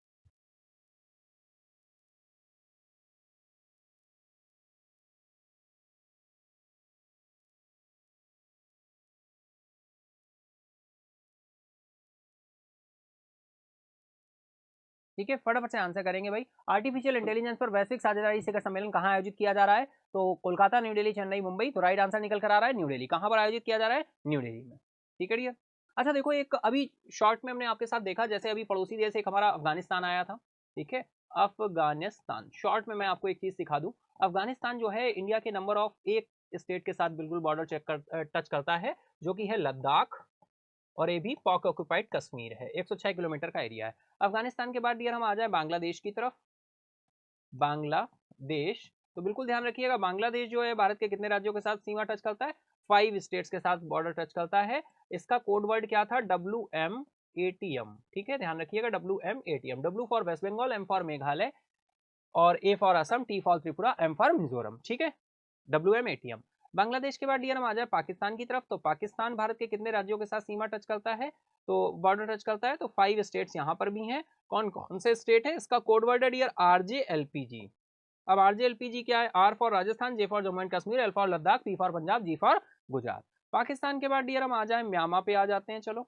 ठीक है, फटाफट से आंसर करेंगे भाई। आर्टिफिशियल इंटेलिजेंस पर वैश्विक साझेदारी शिखर सम्मेलन कहाँ आयोजित किया जा रहा है? तो कोलकाता, न्यू दिल्ली, चेन्नई, मुंबई। तो राइट आंसर निकल कर आ रहा है न्यू दिल्ली। कहाँ पर आयोजित किया जा रहा है? न्यू दिल्ली में। ठीक है डियर। अच्छा देखो, एक अभी शॉर्ट में हमने आपके साथ देखा, जैसे अभी पड़ोसी देश एक हमारा अफगानिस्तान आया था। ठीक है, अफगानिस्तान, शॉर्ट में मैं आपको एक चीज सिखा दूं। अफगानिस्तान जो है इंडिया के नंबर ऑफ एक स्टेट के साथ बिल्कुल बॉर्डर टच करता है, जो कि है लद्दाख, और ये भी पॉक ऑक्यूपाइड कश्मीर है। 106 किलोमीटर का एरिया है। अफगानिस्तान के बाद डियर हम आ जाए बांग्लादेश की तरफ। बांग्लादेश, तो बिल्कुल ध्यान रखिएगा, बांग्लादेश जो है भारत के कितने राज्यों के साथ सीमा टच करता है? 5 स्टेट्स के साथ बॉर्डर टच करता है। इसका कोड वर्ड क्या था? WMATM। ठीक है, ध्यान रखिएगा, WMATM। W for waste Bengal, M for Meghalaya, और A for Assam, T for Tripura, M for Mizoram. ठीक है, WMATM। बांग्लादेश के बाद डियर हम आ जाए पाकिस्तान की तरफ। तो पाकिस्तान भारत के कितने राज्यों के साथ सीमा टच करता है? तो बॉर्डर टच करता है, तो 5 स्टेट्स यहाँ पर भी हैं। कौन कौन से स्टेट है? इसका कोड वर्ड है डियर RJLPG। अब RJLPG क्या है? R for Rajasthan, J for Jammu and Kashmir, L for Ladakh, P for Punjab, G for Gujarat. Pakistan के बाद डियर हम आ जाए म्यांमार पे आ जाते हैं। चलो,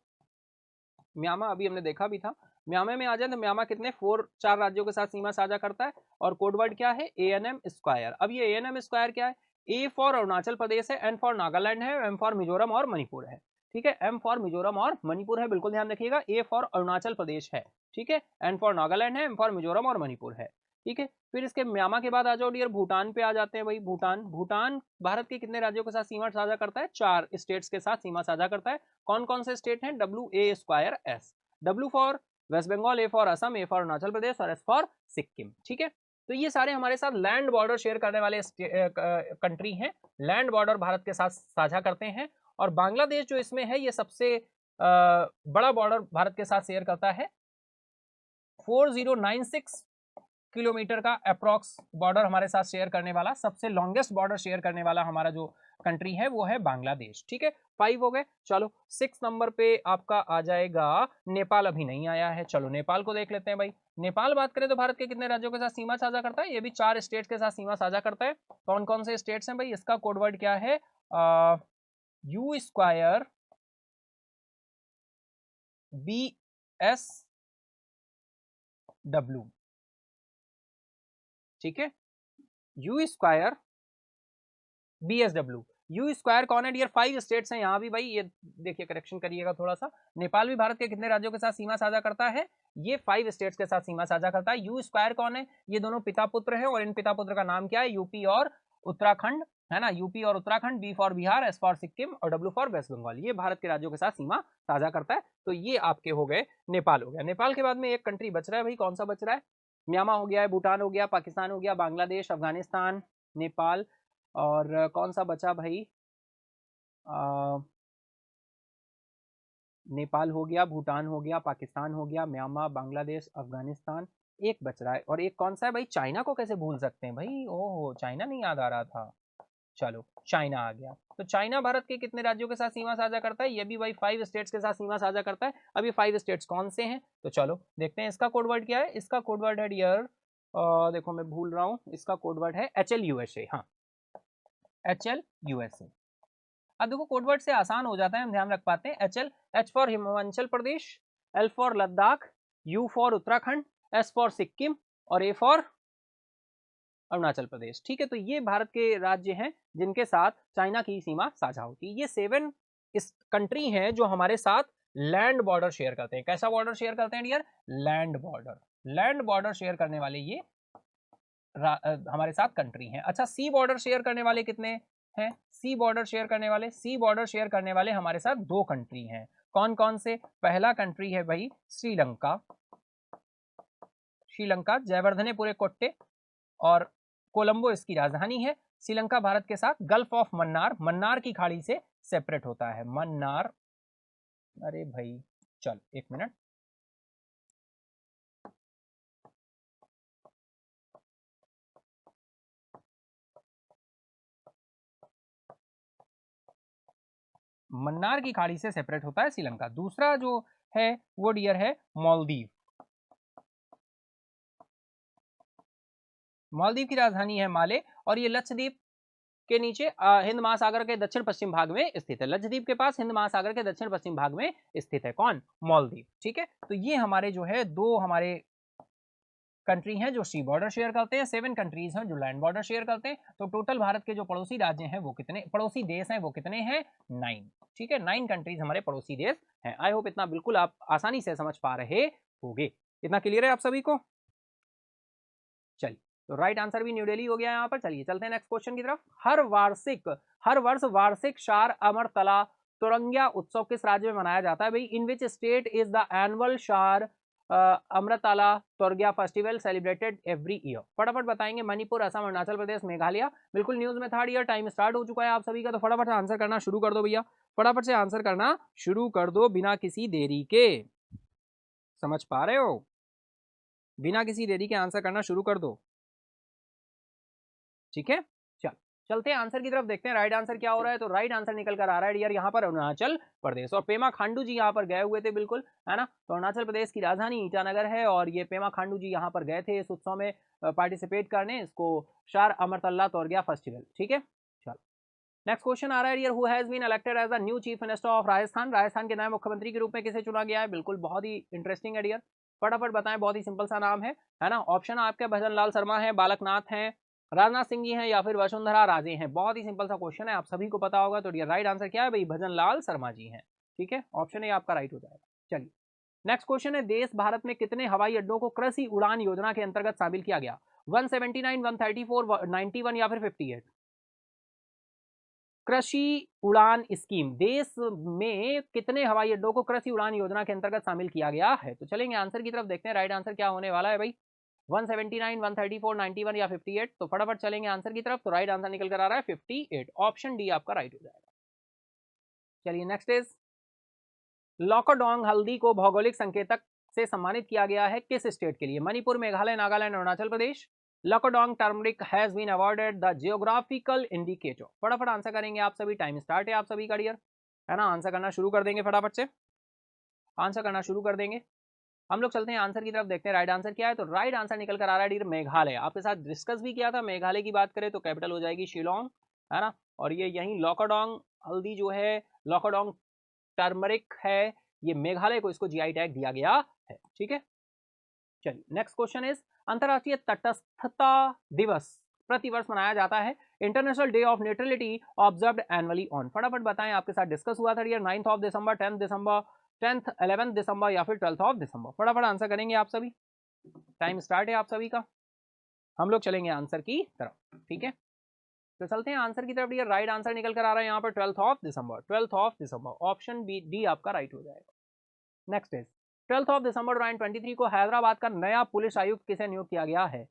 म्यांमार अभी हमने देखा भी था। म्यांमार में आ जाए तो म्यांमार कितने 4 राज्यों के साथ सीमा साझा करता है, और कोड वर्ड क्या है? ANM square. अब ये ANM स्क्वायर क्या है? ए फॉर अरुणाचल प्रदेश है, एन फॉर नागालैंड है, एम फॉर मिजोरम और मणिपुर है। ठीक है, एम फॉर मिजोरम और मणिपुर है, बिल्कुल ध्यान रखिएगा। ए फॉर अरुणाचल प्रदेश है, ठीक है, एन फॉर नागालैंड है, एम फॉर मिजोरम और मणिपुर है। ठीक है, फिर इसके म्यांमार के बाद आ जाओ डियर, भूटान पे आ जाते हैं भाई। भूटान भारत के कितने राज्यों के साथ सीमा साझा करता है? 4 स्टेट्स के साथ सीमा साझा करता है। कौन कौन से स्टेट हैं? WA²S, W for waste Bengal, A for Assam, A for Arunachal Pradesh और एस फॉर सिक्किम। ठीक है, तो ये सारे हमारे साथ लैंड बॉर्डर शेयर करने वाले कंट्री हैं, लैंड बॉर्डर भारत के साथ साझा करते हैं। और बांग्लादेश जो इसमें है, ये सबसे बड़ा बॉर्डर भारत के साथ शेयर करता है। 4096 किलोमीटर का अप्रॉक्स बॉर्डर हमारे साथ शेयर करने वाला, सबसे लॉन्गेस्ट बॉर्डर शेयर करने वाला हमारा जो कंट्री है वो है बांग्लादेश। ठीक है, 5 हो गए। चलो 6 नंबर पे आपका आ जाएगा नेपाल, अभी नहीं आया है। चलो नेपाल को देख लेते हैं भाई। नेपाल बात करें तो भारत के कितने राज्यों के साथ सीमा साझा करता है? ये भी 4 स्टेट के साथ सीमा साझा करता है। कौन कौन से स्टेट्स हैं भाई? इसका कोडवर्ड क्या है? U² BSW। ठीक है, U² BSW। U² कौन है डियर? 5 स्टेट्स हैं यहाँ भी भाई, ये देखिए करेक्शन करिएगा थोड़ा सा। नेपाल भी भारत के कितने राज्यों के साथ सीमा साझा करता है? ये 5 स्टेट्स के साथ सीमा साझा करता है। U² कौन है? ये दोनों पिता पुत्र हैं, और इन पिता पुत्र का नाम क्या है? यूपी और उत्तराखंड, है ना, यूपी और Uttarakhand. B for Bihar, S for Sikkim और W फॉर वेस्ट बंगाल। ये भारत के राज्यों के साथ सीमा साझा करता है। तो ये आपके हो गए, नेपाल हो गया। नेपाल के बाद में एक कंट्री बच रहा है भाई, कौन सा बच रहा है? म्यांमार हो गया है, भूटान हो गया, पाकिस्तान हो गया, बांग्लादेश, अफगानिस्तान, नेपाल, और कौन सा बचा भाई? नेपाल हो गया, भूटान हो गया, पाकिस्तान हो गया, म्यांमार, बांग्लादेश, अफगानिस्तान, एक बच रहा है। और एक कौन सा है भाई? चाइना को कैसे भूल सकते हैं भाई? ओहो, चाइना नहीं याद आ रहा था। चलो चाइना आ गया। तो चाइना भारत के कितने राज्यों के साथ सीमा साझा करता है? ये भी भाई 5 स्टेट्स के साथ सीमा साझा करता है। अब ये 5 स्टेट्स कौन से हैं? तो चलो देखते हैं। इसका कोडवर्ड क्या है? इसका कोडवर्ड है डियर, देखो मैं भूल रहा हूँ, इसका कोडवर्ड है HLUSA। हाँ, HLUSA। अब देखो कोडवर्ड से आसान हो जाता है, हम ध्यान रख पाते हैं। H for Himachal Pradesh, L for Ladakh, U for Uttarakhand, S for Sikkim और A फॉर अरुणाचल प्रदेश। ठीक है, तो ये भारत के राज्य हैं जिनके साथ चाइना की सीमा साझा होती है। ये 7 इस कंट्री हैं जो हमारे साथ लैंड बॉर्डर शेयर करते हैं। कैसा बॉर्डर शेयर करते हैं dear? Land border. Land border share करने वाले ये हमारे साथ कंट्री हैं। अच्छा, सी बॉर्डर शेयर करने वाले कितने हैं? सी बॉर्डर शेयर करने वाले, सी बॉर्डर शेयर करने वाले हमारे साथ 2 कंट्री हैं। कौन कौन से? पहला कंट्री है भाई श्रीलंका। श्रीलंका, जयवर्धनेपुरे कोट्टे और कोलंबो इसकी राजधानी है। श्रीलंका भारत के साथ गल्फ ऑफ मन्नार, मन्नार की खाड़ी से सेपरेट होता है। मन्नार, अरे भाई चल एक मिनट, मन्नार की खाड़ी से सेपरेट होता है श्रीलंका। दूसरा जो है वो डियर है मालदीव। मालदीव की राजधानी है माले, और ये लक्षद्वीप के नीचे हिंद महासागर के दक्षिण पश्चिम भाग में स्थित है। लक्षद्वीप के पास हिंद महासागर के दक्षिण पश्चिम भाग में स्थित है। कौन? मालदीव। ठीक है, तो ये हमारे जो है 2 हमारे कंट्री हैं जो सी बॉर्डर शेयर करते हैं, 7 कंट्रीज हैं जो लैंड बॉर्डर शेयर करते हैं। तो टोटल भारत के जो पड़ोसी राज्य हैं वो कितने, पड़ोसी देश हैं वो कितने हैं? 9। ठीक है, 9 कंट्रीज हमारे पड़ोसी देश हैं। आई होप इतना बिल्कुल आप आसानी से समझ पा रहे होंगे। इतना क्लियर है आप सभी को? चलिए, तो राइट आंसर भी न्यू दिल्ली हो गया यहाँ पर। चलिए चलते हैं नेक्स्ट क्वेश्चन की तरफ। हर वर्ष वार्षिक शार अमरतला तुरंगिया उत्सव किस राज्य में मनाया जाता है भाई? In which state is the annual शार अमृतला तुरंगिया फेस्टिवल सेलिब्रेटेड एवरी ईयर? फटाफट बताएंगे। मणिपुर, असम, अरुणाचल प्रदेश, मेघालय। बिल्कुल न्यूज में थर्ड ईयर, टाइम स्टार्ट हो चुका है आप सभी का, तो फटाफट से आंसर करना शुरू कर दो भैया। फटाफट से आंसर करना शुरू कर दो बिना किसी देरी के। समझ पा रहे हो? बिना किसी देरी के आंसर करना शुरू कर दो। ठीक है, चलते हैं आंसर की तरफ, देखते हैं राइट आंसर क्या हो रहा है। तो राइट आंसर निकल कर आ रहा है डियर यहाँ पर अरुणाचल प्रदेश। और पेमा खांडू जी यहाँ पर गए हुए थे, बिल्कुल, है ना। तो अरुणाचल प्रदेश की राजधानी ईटानगर है, और ये पेमा खांडू जी यहाँ पर गए थे इस उत्सव में पार्टिसिपेट करने, इसको शार अमरतल्ला तोरगिया फेस्टिवल। ठीक है, चलो नेक्स्ट क्वेश्चन आ रहा है dear. Who has been elected as the new chief minister of Rajasthan? Rajasthan के नए मुख्यमंत्री के रूप में किसे चुना गया है? बिल्कुल बहुत ही इंटरेस्टिंग है डियर, फटाफट बताएं। बहुत ही सिंपल सा नाम है ना। ऑप्शन आपके भजन लाल शर्मा है, बालकनाथ है, राजनाथ सिंह जी हैं या फिर वसुंधरा राजे हैं? बहुत ही सिंपल सा क्वेश्चन है, आप सभी को पता होगा। तो डियर राइट आंसर क्या है भाई? भजन लाल शर्मा जी हैं। ठीक है, ऑप्शन ए आपका राइट हो जाएगा। चलिए नेक्स्ट क्वेश्चन है, देश भारत में कितने हवाई अड्डों को कृषि उड़ान योजना के अंतर्गत शामिल किया गया? 179, 134, 91 या फिर 58? कृषि उड़ान स्कीम, देश में कितने हवाई अड्डों को कृषि उड़ान योजना के अंतर्गत शामिल किया गया है? तो चलेंगे आंसर की तरफ, देखते हैं राइट आंसर क्या होने वाला है भाई। 179, 134, 91 या 58? तो फटाफट चलेंगे आंसर की तरफ। तो राइट आंसर निकल कर आ रहा है 58, ऑप्शन डी आपका राइट हो जाएगा। चलिए नेक्स्ट इज, लॉकडाउन हल्दी को भौगोलिक संकेतक से सम्मानित किया गया है किस स्टेट के लिए? Manipur, Meghalaya, Nagaland, Arunachal Pradesh. Lakadong turmeric has been awarded the geographical indicator. फटाफट आंसर करेंगे आप सभी, टाइम स्टार्ट है आप सभी का डियर, है ना। आंसर करना शुरू कर देंगे, फटाफट से आंसर करना शुरू कर देंगे। हम लोग चलते हैं आंसर की तरफ, देखते हैं राइट आंसर क्या है। तो राइट आंसर निकल कर आ रहा है डियर मेघालय। आपके साथ डिस्कस भी किया था, मेघालय की बात करें तो कैपिटल हो जाएगी शिलोंग, है ना। और ये यही लॉकडाउन हल्दी जो है, लॉकडाउन टर्मरिक है, ये मेघालय को इसको जीआई टैग दिया गया है। ठीक है, चलिए नेक्स्ट क्वेश्चन इज, अंतरराष्ट्रीय तटस्थता दिवस प्रतिवर्ष मनाया जाता है। International day of neutrality observed annually on. फटाफट बताएं, आपके साथ डिस्कस हुआ था dear, 9th of December, 10th December, 10th 11th दिसंबर या फिर 12th ऑफ दिसंबर? फटाफट आंसर करेंगे आप सभी, टाइम स्टार्ट है आप सभी का। हम लोग चलेंगे आंसर की तरफ। ठीक है, तो चलते हैं आंसर की तरफ डियर। राइट आंसर निकल कर आ रहा है यहाँ पर 12th of December, 12th of December, option B D आपका राइट हो जाएगा। नेक्स्ट इज, 12th ऑफ दिसंबर 2023 को हैदराबाद का नया पुलिस आयुक्त किसे नियुक्त किया गया है?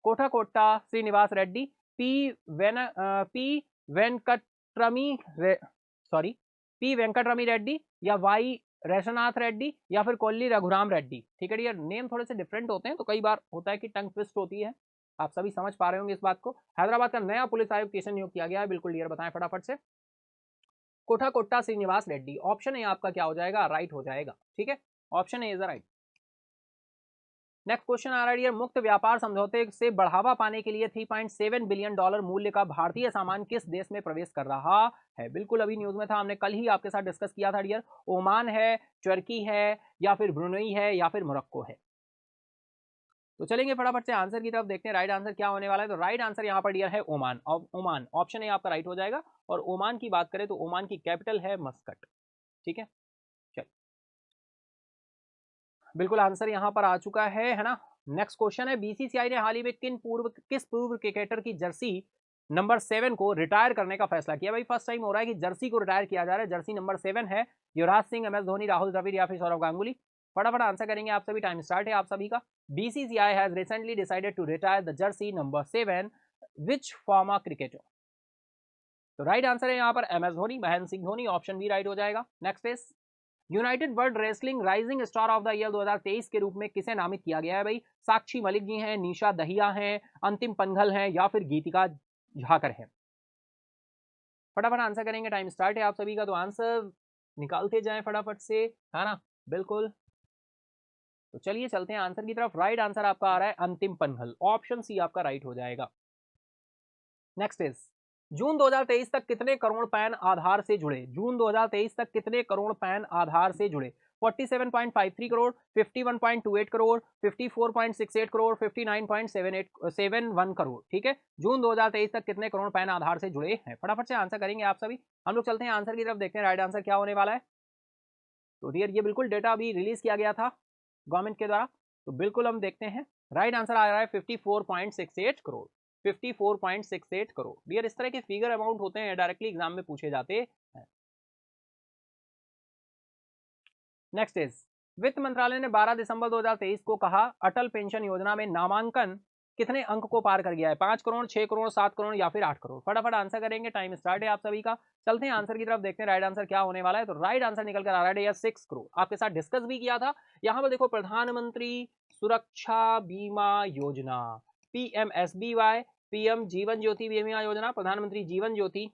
Kothakota Srinivas Reddy, P Venkatarami sorry P Venkatarami Reddy, या वाई रैशनाथ रेड्डी, या फिर कोल्ली रघुराम रेड्डी? ठीक है डियर, नेम थोड़े से डिफरेंट होते हैं तो कई बार होता है कि टंग ट्विस्ट होती है, आप सभी समझ पा रहे होंगे इस बात को। हैदराबाद का नया पुलिस आयुक्त किसे नियुक्त किया गया है? बिल्कुल डियर बताएं फटाफट से। कोठाकोट्टा श्रीनिवास रेड्डी, ऑप्शन ए आपका क्या हो जाएगा? राइट हो जाएगा। ठीक है, option A is right. Next question आ रहा है, मुक्त व्यापार समझौते से बढ़ावा पाने के लिए 3.7 बिलियन डॉलर मूल्य का भारतीय सामान किस देश में प्रवेश कर रहा है? बिल्कुल अभी न्यूज में था, हमने कल ही आपके साथ डिस्कस किया था डियर। ओमान है, तुर्की है, या फिर ब्रुनेई है, या फिर मोरक्को है? तो चलेंगे फटाफट से आंसर की तरफ, देखते हैं राइट आंसर क्या होने वाला है। तो राइट आंसर यहाँ पर डियर है ओमान। ओमान ऑप्शन ए आपका राइट हो जाएगा। और ओमान की बात करें तो ओमान की कैपिटल है मस्कट। ठीक है, बिल्कुल आंसर यहां पर आ चुका है ना। नेक्स्ट क्वेश्चन है, बीसीसीआई ने हाल ही में किस पूर्व क्रिकेटर की जर्सी नंबर 7 को रिटायर करने का फैसला किया? भाई फर्स्ट टाइम हो रहा है कि जर्सी को रिटायर किया जा रहा है। जर्सी नंबर 7 है युवराज सिंह, एम एस धोनी, राहुल द्रविड़ या फिर सौरव गांगुली? फटाफट आंसर करेंगे आप सभी, टाइम स्टार्ट है आप सभी का। BCCI has recently decided to retire the jersey number 7 which former cricketer? तो राइट आंसर है यहाँ पर M S Dhoni, Mahendra Singh Dhoni, option B right हो जाएगा। Next is, United World Wrestling rising star of the year 2023 के रूप में किसे नामित किया गया है? भाई साक्षी मलिक जी हैं, निशा दहिया हैं, अंतिम पंघल हैं, या फिर गीतिका झाकर हैं? फटाफट आंसर करेंगे, टाइम स्टार्ट है आप सभी का। तो आंसर निकालते जाएं फटाफट से, है ना, बिल्कुल। तो चलिए चलते हैं आंसर की तरफ। राइट आंसर आपका आ रहा है अंतिम पंघल, ऑप्शन सी आपका राइट हो जाएगा। नेक्स्ट इज, जून 2023 तक कितने करोड़ पैन आधार से जुड़े? जून 2023 तक कितने करोड़ पैन आधार से जुड़े? 47.53 करोड़, 51.28 करोड़, 54.68 करोड़, 59.71 करोड़? ठीक है, जून 2023 तक कितने करोड़ पैन आधार से जुड़े हैं? फटाफट से आंसर करेंगे आप सभी। हम लोग चलते हैं आंसर की तरफ, देखते हैं राइट आंसर क्या होने वाला है। तो डियर ये बिल्कुल डेटा अभी रिलीज किया गया था गवर्नमेंट के द्वारा, तो बिल्कुल हम देखते हैं। राइट आंसर आ रहा है 54.68 करोड़, 54.68 करोड़। डियर इस तरह के फिगर अमाउंट होते हैं, डायरेक्टली एग्जाम में पूछे जाते हैं। नेक्स्ट इज, वित्त मंत्रालय ने 12 दिसंबर 2023 को कहा, अटल पेंशन योजना में नामांकन कितने अंक को पार कर गया है? 5 करोड़, 6 करोड़, 7 करोड़ या फिर 8 करोड़? फटाफट आंसर करेंगे, टाइम स्टार्ट है आप सभी का। चलते हैं आंसर की तरफ, देखते हैं राइट आंसर क्या होने वाला है। तो राइट आंसर निकल कर आ रहा है 6 करोड़। आपके साथ डिस्कस भी किया था। यहाँ पर देखो, प्रधानमंत्री सुरक्षा बीमा योजना, PMSBY, पीएम जीवन ज्योति बीमा योजना, प्रधानमंत्री जीवन ज्योति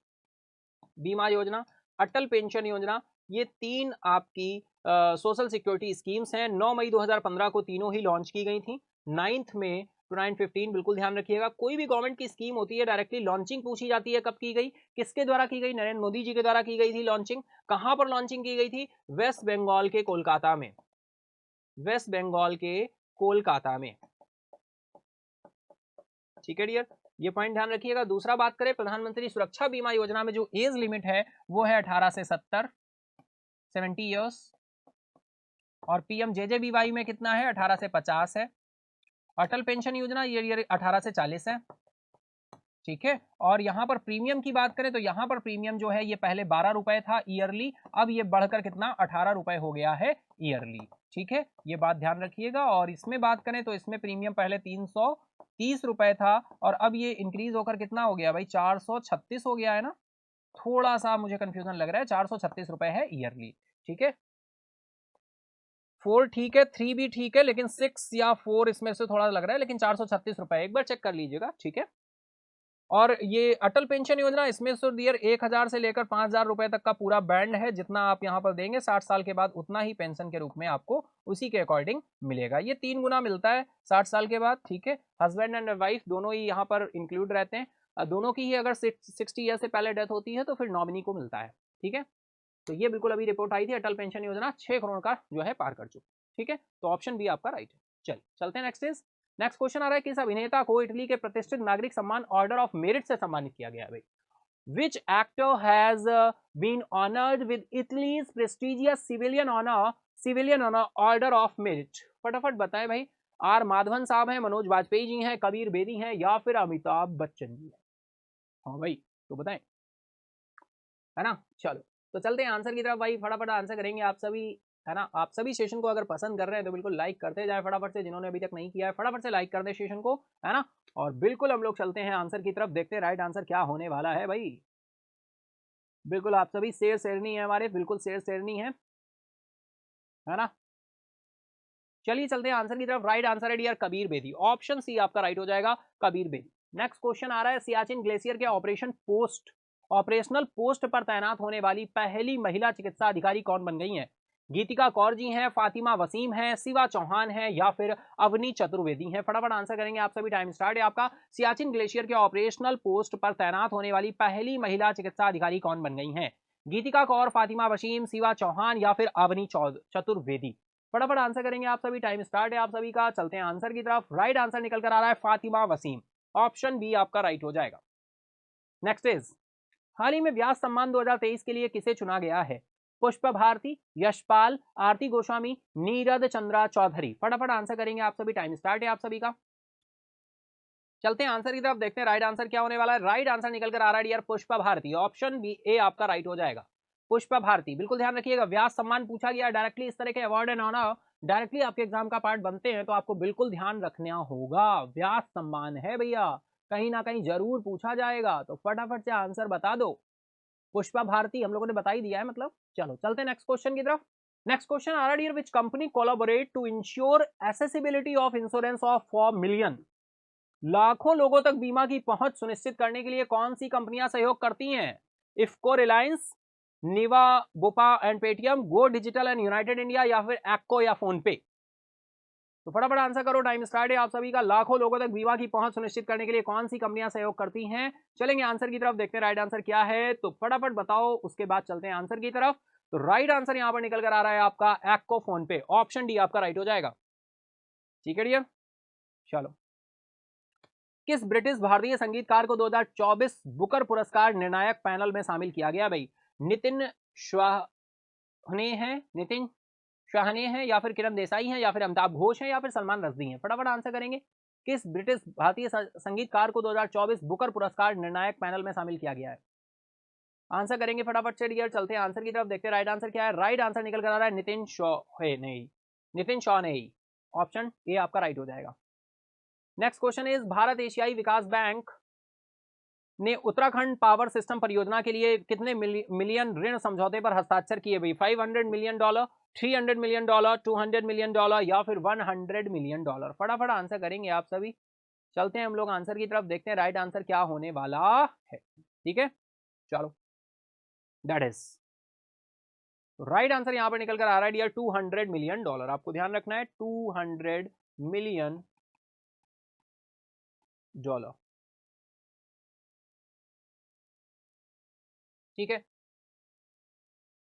बीमा योजना, अटल पेंशन योजना, ये 3 आपकी सोशल सिक्योरिटी स्कीम्स हैं। 9 मई 2015 को तीनों ही लॉन्च की गई थी। 9th में टू 9/15, बिल्कुल ध्यान रखिएगा। कोई भी गवर्नमेंट की स्कीम होती है, डायरेक्टली लॉन्चिंग पूछी जाती है, कब की गई, किसके द्वारा की गई? नरेंद्र मोदी जी के द्वारा की गई थी लॉन्चिंग। कहां पर लॉन्चिंग की गई थी? वेस्ट बंगाल के कोलकाता में, वेस्ट बंगाल के कोलकाता में। ठीक है डियर, ये पॉइंट ध्यान रखिएगा। दूसरा बात करें प्रधानमंत्री सुरक्षा बीमा योजना में जो एज लिमिट है वो है 18 से 70, 70 ईयर्स। और पीएमजेजेबीवाई में कितना है, 18 से 50 है। अटल पेंशन योजना ये 18 से 40 है, ठीक है। और यहाँ पर प्रीमियम की बात करें तो यहाँ पर प्रीमियम जो है ये पहले 12 रुपए था ईयरली, अब ये बढ़कर कितना 18 रुपए हो गया है ईयरली, ठीक है, ये बात ध्यान रखिएगा। और इसमें बात करें तो इसमें प्रीमियम पहले 330 रुपए था और अब ये इंक्रीज होकर कितना हो गया भाई 436 हो गया है ना, थोड़ा सा मुझे कंफ्यूजन लग रहा है, 436 रुपए है ईयरली, ठीक है। 4 ठीक है, 3 भी ठीक है, लेकिन 6 या 4 इसमें से थोड़ा लग रहा है, लेकिन 436 रुपए एक बार चेक कर लीजिएगा, ठीक है। और ये अटल पेंशन योजना, इसमें सो डियर 1000 से लेकर 5000 रुपए तक का पूरा बैंड है, जितना आप यहाँ पर देंगे 60 साल के बाद उतना ही पेंशन के रूप में आपको उसी के अकॉर्डिंग मिलेगा। ये 3 गुना मिलता है 60 साल के बाद, ठीक है। हस्बैंड एंड वाइफ दोनों ही यहाँ पर इंक्लूड रहते हैं। दोनों की ही अगर 60 ईयर से पहले डेथ होती है तो फिर नॉमिनी को मिलता है, ठीक है। तो ये बिल्कुल अभी रिपोर्ट आई थी, अटल पेंशन योजना 6 करोड़ का जो है पार कर चुकी, ठीक है। तो ऑप्शन बी आपका राइट है। चलिए चलते हैं नेक्स्ट क्वेश्चन आ रहा है, किस अभिनेता को इटली के प्रतिष्ठित नागरिक सम्मान ऑर्डर ऑफ मेरिट से सम्मानित किया गया है भाई। Which actor has been honoured with Italy's prestigious civilian honour order of merit. फटाफट बताएं भाई। आर माधवन साहब हैं, मनोज वाजपेयी जी हैं, कबीर बेदी हैं, या फिर अमिताभ बच्चन जी हैं। हाँ भाई तो बताएं, है ना। चलो तो चलते हैं आंसर की तरफ भाई, फटाफट आंसर करेंगे आप सभी, है ना। आप सभी सेशन को अगर पसंद कर रहे हैं तो बिल्कुल लाइक करते जाए फटाफट से, जिन्होंने अभी तक नहीं किया है फटाफट से लाइक कर दे सेशन को, है ना। और बिल्कुल हम लोग चलते हैं आंसर की तरफ, देखते हैं राइट आंसर क्या होने वाला है भाई। बिल्कुल आप सभी शेर शेरनी है हमारे, बिल्कुल शेर शेरनी है ना। चलिए चलते हैं आंसर की तरफ। राइट आंसर है dear Kabir Bedi, option C आपका राइट हो जाएगा, कबीर बेदी। नेक्स्ट क्वेश्चन आ रहा है, सियाचिन ग्लेशियर के ऑपरेशनल पोस्ट पर तैनात होने वाली पहली महिला चिकित्सा अधिकारी कौन बन गई हैं। गीतिका कौर जी हैं, फातिमा वसीम हैं, शिवा चौहान हैं, या फिर अवनी चतुर्वेदी हैं। फटाफट आंसर करेंगे आप सभी, टाइम स्टार्ट है आपका। सियाचिन ग्लेशियर के ऑपरेशनल पोस्ट पर तैनात होने वाली पहली महिला चिकित्सा अधिकारी कौन बन गई हैं। गीतिका कौर, फातिमा वसीम, शिवा चौहान, या फिर अवनी चतुर्वेदी। फटाफट आंसर करेंगे आप सभी, टाइम स्टार्ट है आप सभी का। चलते हैं आंसर की तरफ। राइट आंसर निकल कर आ रहा है फातिमा वसीम, ऑप्शन बी आपका राइट हो जाएगा। नेक्स्ट इज, हाल ही में व्यास सम्मान 2023 के लिए किसे चुना गया है। पुष्पा भारती, यशपाल, आरती गोस्वामी, नीरद चंद्रा चौधरी। फटाफट आंसर करेंगे आप सभी, टाइम स्टार्ट है आप सभी का। चलते हैं आंसर की तरफ, देखते हैं राइट आंसर क्या होने वाला है। राइट आंसर निकल कर आ रहा है यार पुष्पा भारती, ऑप्शन बी ए आपका राइट हो जाएगा, पुष्पा भारती। बिल्कुल ध्यान रखिएगा, व्यास सम्मान पूछा गया डायरेक्टली, इस तरह के अवार्ड एंड ऑनर डायरेक्टली आपके एग्जाम का पार्ट बनते हैं, तो आपको बिल्कुल ध्यान रखना होगा। व्यास सम्मान है भैया, कहीं ना कहीं जरूर पूछा जाएगा, तो फटाफट से आंसर बता दो। पुष्पा भारती हम लोगों ने बता ही दिया है मतलब। चलो चलते हैं नेक्स्ट क्वेश्चन की तरफ। नेक्स्ट क्वेश्चन आ रहा है, which company collaborate to insure accessibility of insurance of for million. लाखों लोगों तक बीमा की पहुंच सुनिश्चित करने के लिए कौन सी कंपनियां सहयोग करती हैं। IFFCO, Reliance, Niva, Bupa and Paytm, go digital and United India, या फिर एक्को या फोन पे। तो फटाफट आंसर करो, टाइम स्टार्ट है आप सभी का। लाखों लोगों तक बीमा की पहुंच सुनिश्चित करने के लिए कौन सी कंपनियां सहयोग करती हैं। चलेंगे आंसर की तरफ, देखते हैं राइट आंसर क्या है, तो फटाफट बताओ, उसके बाद चलते हैं आंसर की तरफ। तो राइट आंसर यहां पर निकल कर आ रहा है आपका एक्को फोन पे, ऑप्शन डी आपका राइट हो जाएगा, ठीक है डियर। चलो, किस ब्रिटिश भारतीय संगीतकार को 2024 बुकर पुरस्कार निर्णायक पैनल में शामिल किया गया भाई। नितिन शाहने हैं, या फिर किरण देसाई हैं, या फिर अमिताभ घोष हैं, या फिर सलमान रश्दी हैं। फटाफट आंसर करेंगे, किस ब्रिटिश भारतीय संगीतकार को 2024 बुकर पुरस्कार निर्णायक पैनल में शामिल किया गया है। आंसर करेंगे फटाफट से डियर। चलते हैं आंसर की तरफ, देखते हैं राइट आंसर क्या है। राइट आंसर निकल कर आ रहा है नितिन शाहनेई, ऑप्शन ए आपका राइट हो जाएगा। नेक्स्ट क्वेश्चन इज, भारत एशियाई विकास बैंक ने उत्तराखंड पावर सिस्टम परियोजना के लिए कितने मिलियन ऋण समझौते पर हस्ताक्षर किए भाई। $500 मिलियन, $300 मिलियन, $200 मिलियन, या फिर $100 मिलियन। फटाफट आंसर करेंगे आप सभी। चलते हैं हम लोग आंसर की तरफ, देखते हैं राइट आंसर क्या होने वाला है, ठीक है। चलो, दैट इज राइट आंसर यहां पर निकल कर आ रहा है डियर $200 मिलियन। आपको ध्यान रखना है, $200 मिलियन, ठीक है।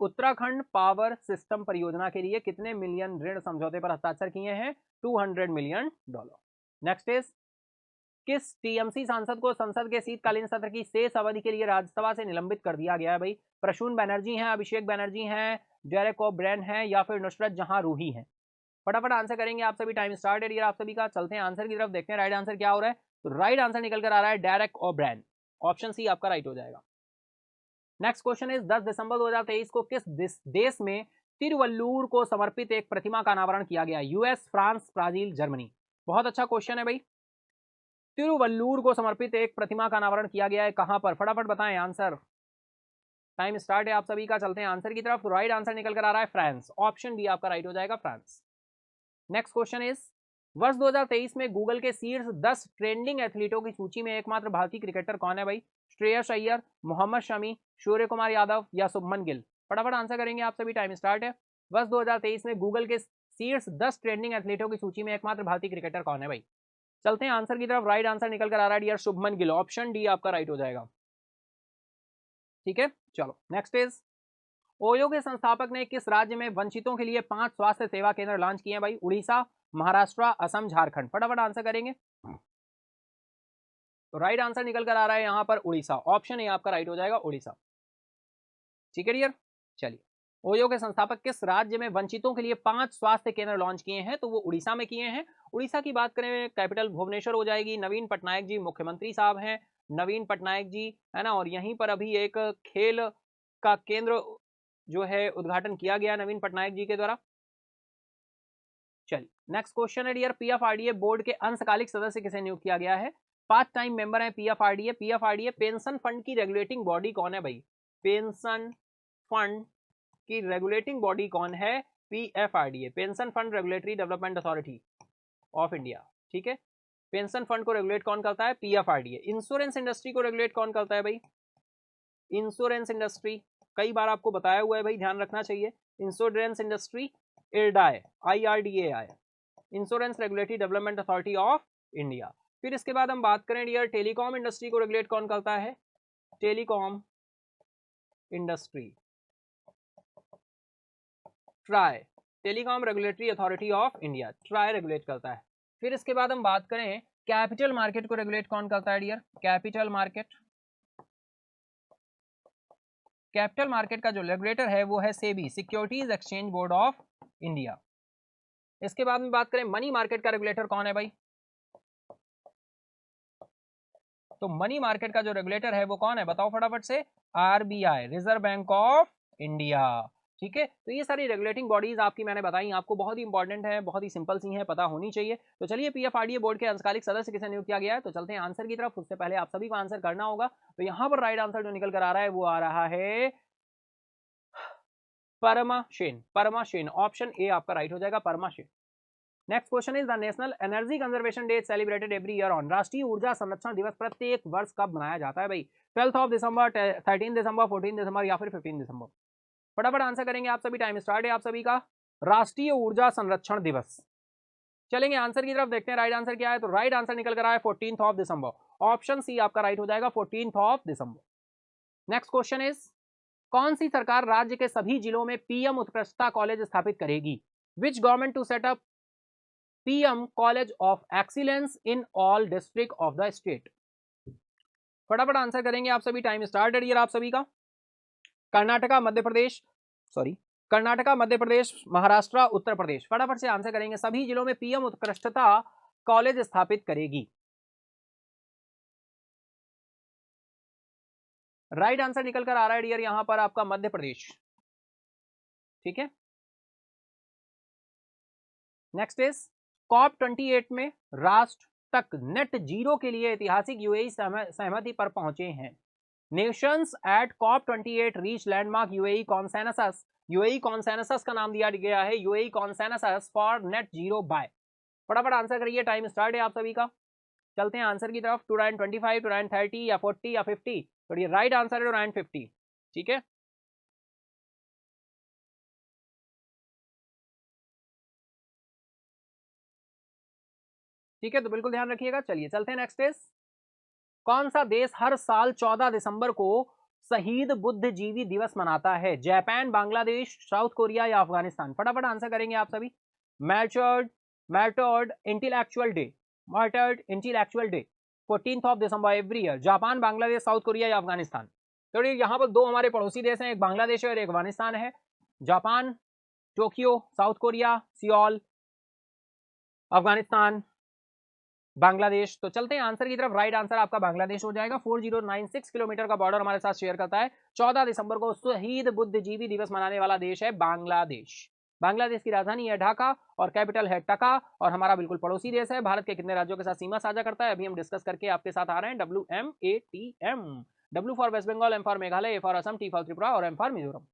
उत्तराखंड पावर सिस्टम परियोजना के लिए कितने मिलियन ऋण समझौते पर हस्ताक्षर किए हैं। $200 मिलियन। नेक्स्ट इज, किस टीएमसी सांसद को संसद के शीतकालीन सत्र की शेष अवधि के लिए राज्यसभा से निलंबित कर दिया गया है भाई? प्रसून बनर्जी हैं, अभिषेक बनर्जी हैं, डेरेक ओब्रेन हैं या फिर नुसरत जहां रूही हैं? फटाफट आंसर करेंगे आप सभी। टाइम स्टार्ट है आप सभी का। चलते हैं आंसर की तरफ, देखते हैं राइट आंसर क्या हो रहा है। तो राइट आंसर निकल कर आ रहा है डेरेक ओब्रेन, ऑप्शन सी आपका राइट हो जाएगा। नेक्स्ट क्वेश्चन इज 10 दिसंबर 2023 को किस देश में तिरुवल्लुवर को समर्पित एक प्रतिमा का अनावरण किया गया? US, France, Brazil, Germany. बहुत अच्छा क्वेश्चन है भाई। तिरुवल्लुवर को समर्पित एक प्रतिमा का अनावरण किया गया है, कहां पर? फटाफट बताएं आंसर। टाइम स्टार्ट है आप सभी का। चलते हैं आंसर की तरफ। तो राइट आंसर निकल कर आ रहा है फ्रांस, ऑप्शन बी आपका राइट हो जाएगा, फ्रांस। नेक्स्ट क्वेश्चन इज वर्ष 2023 में गूगल के शीर्ष 10 ट्रेंडिंग एथलीटों की सूची में एकमात्र भारतीय क्रिकेटर कौन है भाई? श्रेयस अय्यर, मोहम्मद शमी, सूर्य कुमार यादव या शुभमन गिल? फटाफट आंसर करेंगे आप सभी। टाइम स्टार्ट है। वर्ष 2023 में गूगल के शीर्ष 10 ट्रेंडिंग एथलीटों की सूची में एकमात्र भारतीय क्रिकेटर कौन है भाई? चलते हैं आंसर की तरफ। राइट आंसर निकल कर आ रहा है dear Shubman Gill, option D आपका राइट हो जाएगा। ठीक है, चलो नेक्स्ट इज ओयो के संस्थापक ने किस राज्य में वंचितों के लिए 5 स्वास्थ्य सेवा केंद्र लॉन्च किए भाई? उड़ीसा, महाराष्ट्र, असम, झारखंड। फटाफट आंसर करेंगे। तो राइट आंसर निकल कर आ रहा है यहां पर उड़ीसा, ऑप्शन ए आपका राइट हो जाएगा, उड़ीसा। ठीक है डियर, चलिए ओयो के संस्थापक किस राज्य में वंचितों के लिए 5 स्वास्थ्य केंद्र लॉन्च किए हैं? तो वो उड़ीसा में किए हैं। उड़ीसा की बात करें, कैपिटल भुवनेश्वर हो जाएगी। नवीन पटनायक जी मुख्यमंत्री साहब हैं, नवीन पटनायक जी, है ना। और यहीं पर अभी एक खेल का केंद्र जो है उद्घाटन किया गया नवीन पटनायक जी के द्वारा। चलिए नेक्स्ट क्वेश्चन है डियर, पीएफआरडीए बोर्ड के अंशकालिक सदस्य किसे नियुक्त किया गया है? पार्ट टाइम मेंबर है पीएफआरडीए। पीएफआरडीए पेंशन फंड की रेगुलेटिंग बॉडी कौन है भाई? पेंशन फंड की रेगुलेटिंग बॉडी कौन है? PFRDA, pension fund regulatory development authority of India. ठीक है, पेंशन फंड को रेगुलेट कौन करता है? पीएफआरडीए। इंश्योरेंस इंडस्ट्री को रेगुलेट कौन करता है भाई? इंश्योरेंस इंडस्ट्री, कई बार आपको बताया हुआ है भाई, ध्यान रखना चाहिए। Insurance industry IRDAI, IRDAI, insurance regulatory development authority of India. फिर इसके बाद हम बात करें डियर, टेलीकॉम इंडस्ट्री को रेगुलेट कौन करता है? Telecom industry, try, telecom regulatory authority of India, try regulate करता है। फिर इसके बाद हम बात करें कैपिटल मार्केट को रेगुलेट कौन करता है dear? Capital market, capital market का जो रेगुलेटर है वो है SEBI, securities exchange board of India. इसके बाद में बात करें मनी मार्केट का रेगुलेटर कौन है भाई? तो मनी मार्केट का जो रेगुलेटर है वो कौन है, बताओ फटाफट से? RBI, reserve bank of India. ठीक है, तो ये सारी रेगुलेटिंग बॉडीज आपकी मैंने बताई, आपको बहुत ही इंपॉर्टेंट है, बहुत ही सिंपल सी हैं, पता होनी चाहिए। तो चलिए पीएफआरडीए बोर्ड के अंशकालिक सदस्य किसे नियुक्त किया गया है? तो चलते हैं आंसर की तरफ। उससे पहले आप सभी को आंसर करना होगा। तो यहाँ पर राइट आंसर जो निकल कर आ रहा है वो आ रहा है परमाशेन, परमाशेन, ऑप्शन ए आपका राइट हो जाएगा, परमाशेन। Next question is the national energy conservation day celebrated every year on. राष्ट्रीय ऊर्जा संरक्षण दिवस प्रत्येक वर्ष कब मनाया जाता है भाई? 12 दिसंबर, 13 दिसंबर, 14 दिसंबर या फिर 15 दिसंबर? फटाफट आंसर करेंगे आप सभी। टाइम स्टार्ट है आप सभी का। राष्ट्रीय ऊर्जा संरक्षण दिवस। चलेंगे आंसर की तरफ, देखते हैं राइट आंसर क्या है। तो राइट आंसर निकल कर आया 14 दिसंबर, ऑप्शन सी आपका राइट हो जाएगा, 14 दिसंबर। नेक्स्ट क्वेश्चन इज कौन सी सरकार राज्य के सभी जिलों में पीएम उत्कृष्टता कॉलेज स्थापित करेगी? Which government to set up PM college of excellence in all district of the state? फटाफट आंसर करेंगे आप सभी। टाइम स्टार्ट है आप सभी का। कर्नाटका, मध्य प्रदेश, कर्नाटका, मध्य प्रदेश, महाराष्ट्र, उत्तर प्रदेश। फटाफट से आंसर करेंगे। सभी जिलों में पीएम उत्कृष्टता कॉलेज स्थापित करेगी। राइट आंसर निकल कर आ रहा है डियर यहां पर आपका मध्य प्रदेश। ठीक है, नेक्स्ट इज COP28 में राष्ट्र तक नेट जीरो के लिए ऐतिहासिक यूएई सहमति पर पहुंचे हैं। Nations eight COP28 reach landmark UAE consensus. UAE consensus का नाम दिया गया है UAE consensus for net zero by. फटाफट आंसर करिए, टाइम स्टार्ट है आप सभी का। चलते हैं आंसर की तरफ। 2025, 2030 या 40 या 50? तो ये राइट आंसर है 2050। ठीक है, ठीक है, तो बिल्कुल ध्यान रखिएगा। चलिए चलते हैं नेक्स्ट इज कौन सा देश हर साल 14 दिसंबर को शहीद बुद्धिजीवी दिवस मनाता है? जापान, बांग्लादेश, साउथ कोरिया या अफगानिस्तान? फटाफट आंसर करेंगे आप सभी। Mattered intellectual day, martyred intellectual day. 14th of December every year. Japan, Bangladesh, south Korea या अफगानिस्तान? तो यहाँ पर दो हमारे पड़ोसी देश हैं, एक बांग्लादेश है और एक अफगानिस्तान है। Japan, Tokyo, south Korea, Seoul, Afghanistan, Bangladesh. तो चलते हैं आंसर की तरफ। राइट आंसर आपका बांग्लादेश हो जाएगा। 4096 किलोमीटर का बॉर्डर हमारे साथ शेयर करता है। 14 दिसंबर को शहीद बुद्धिजीवी दिवस मनाने वाला देश है बांग्लादेश। बांग्लादेश की राजधानी है ढाका और कैपिटल है टका, और हमारा बिल्कुल पड़ोसी देश है। भारत के कितने राज्यों के साथ सीमा साझा करता है, अभी हम डिस्कस करके आपके साथ आ रहे हैं। WMATM, W for waste Bengal, M for Meghalaya, A for Assam, T for Tripura और M फॉर मिजोरम।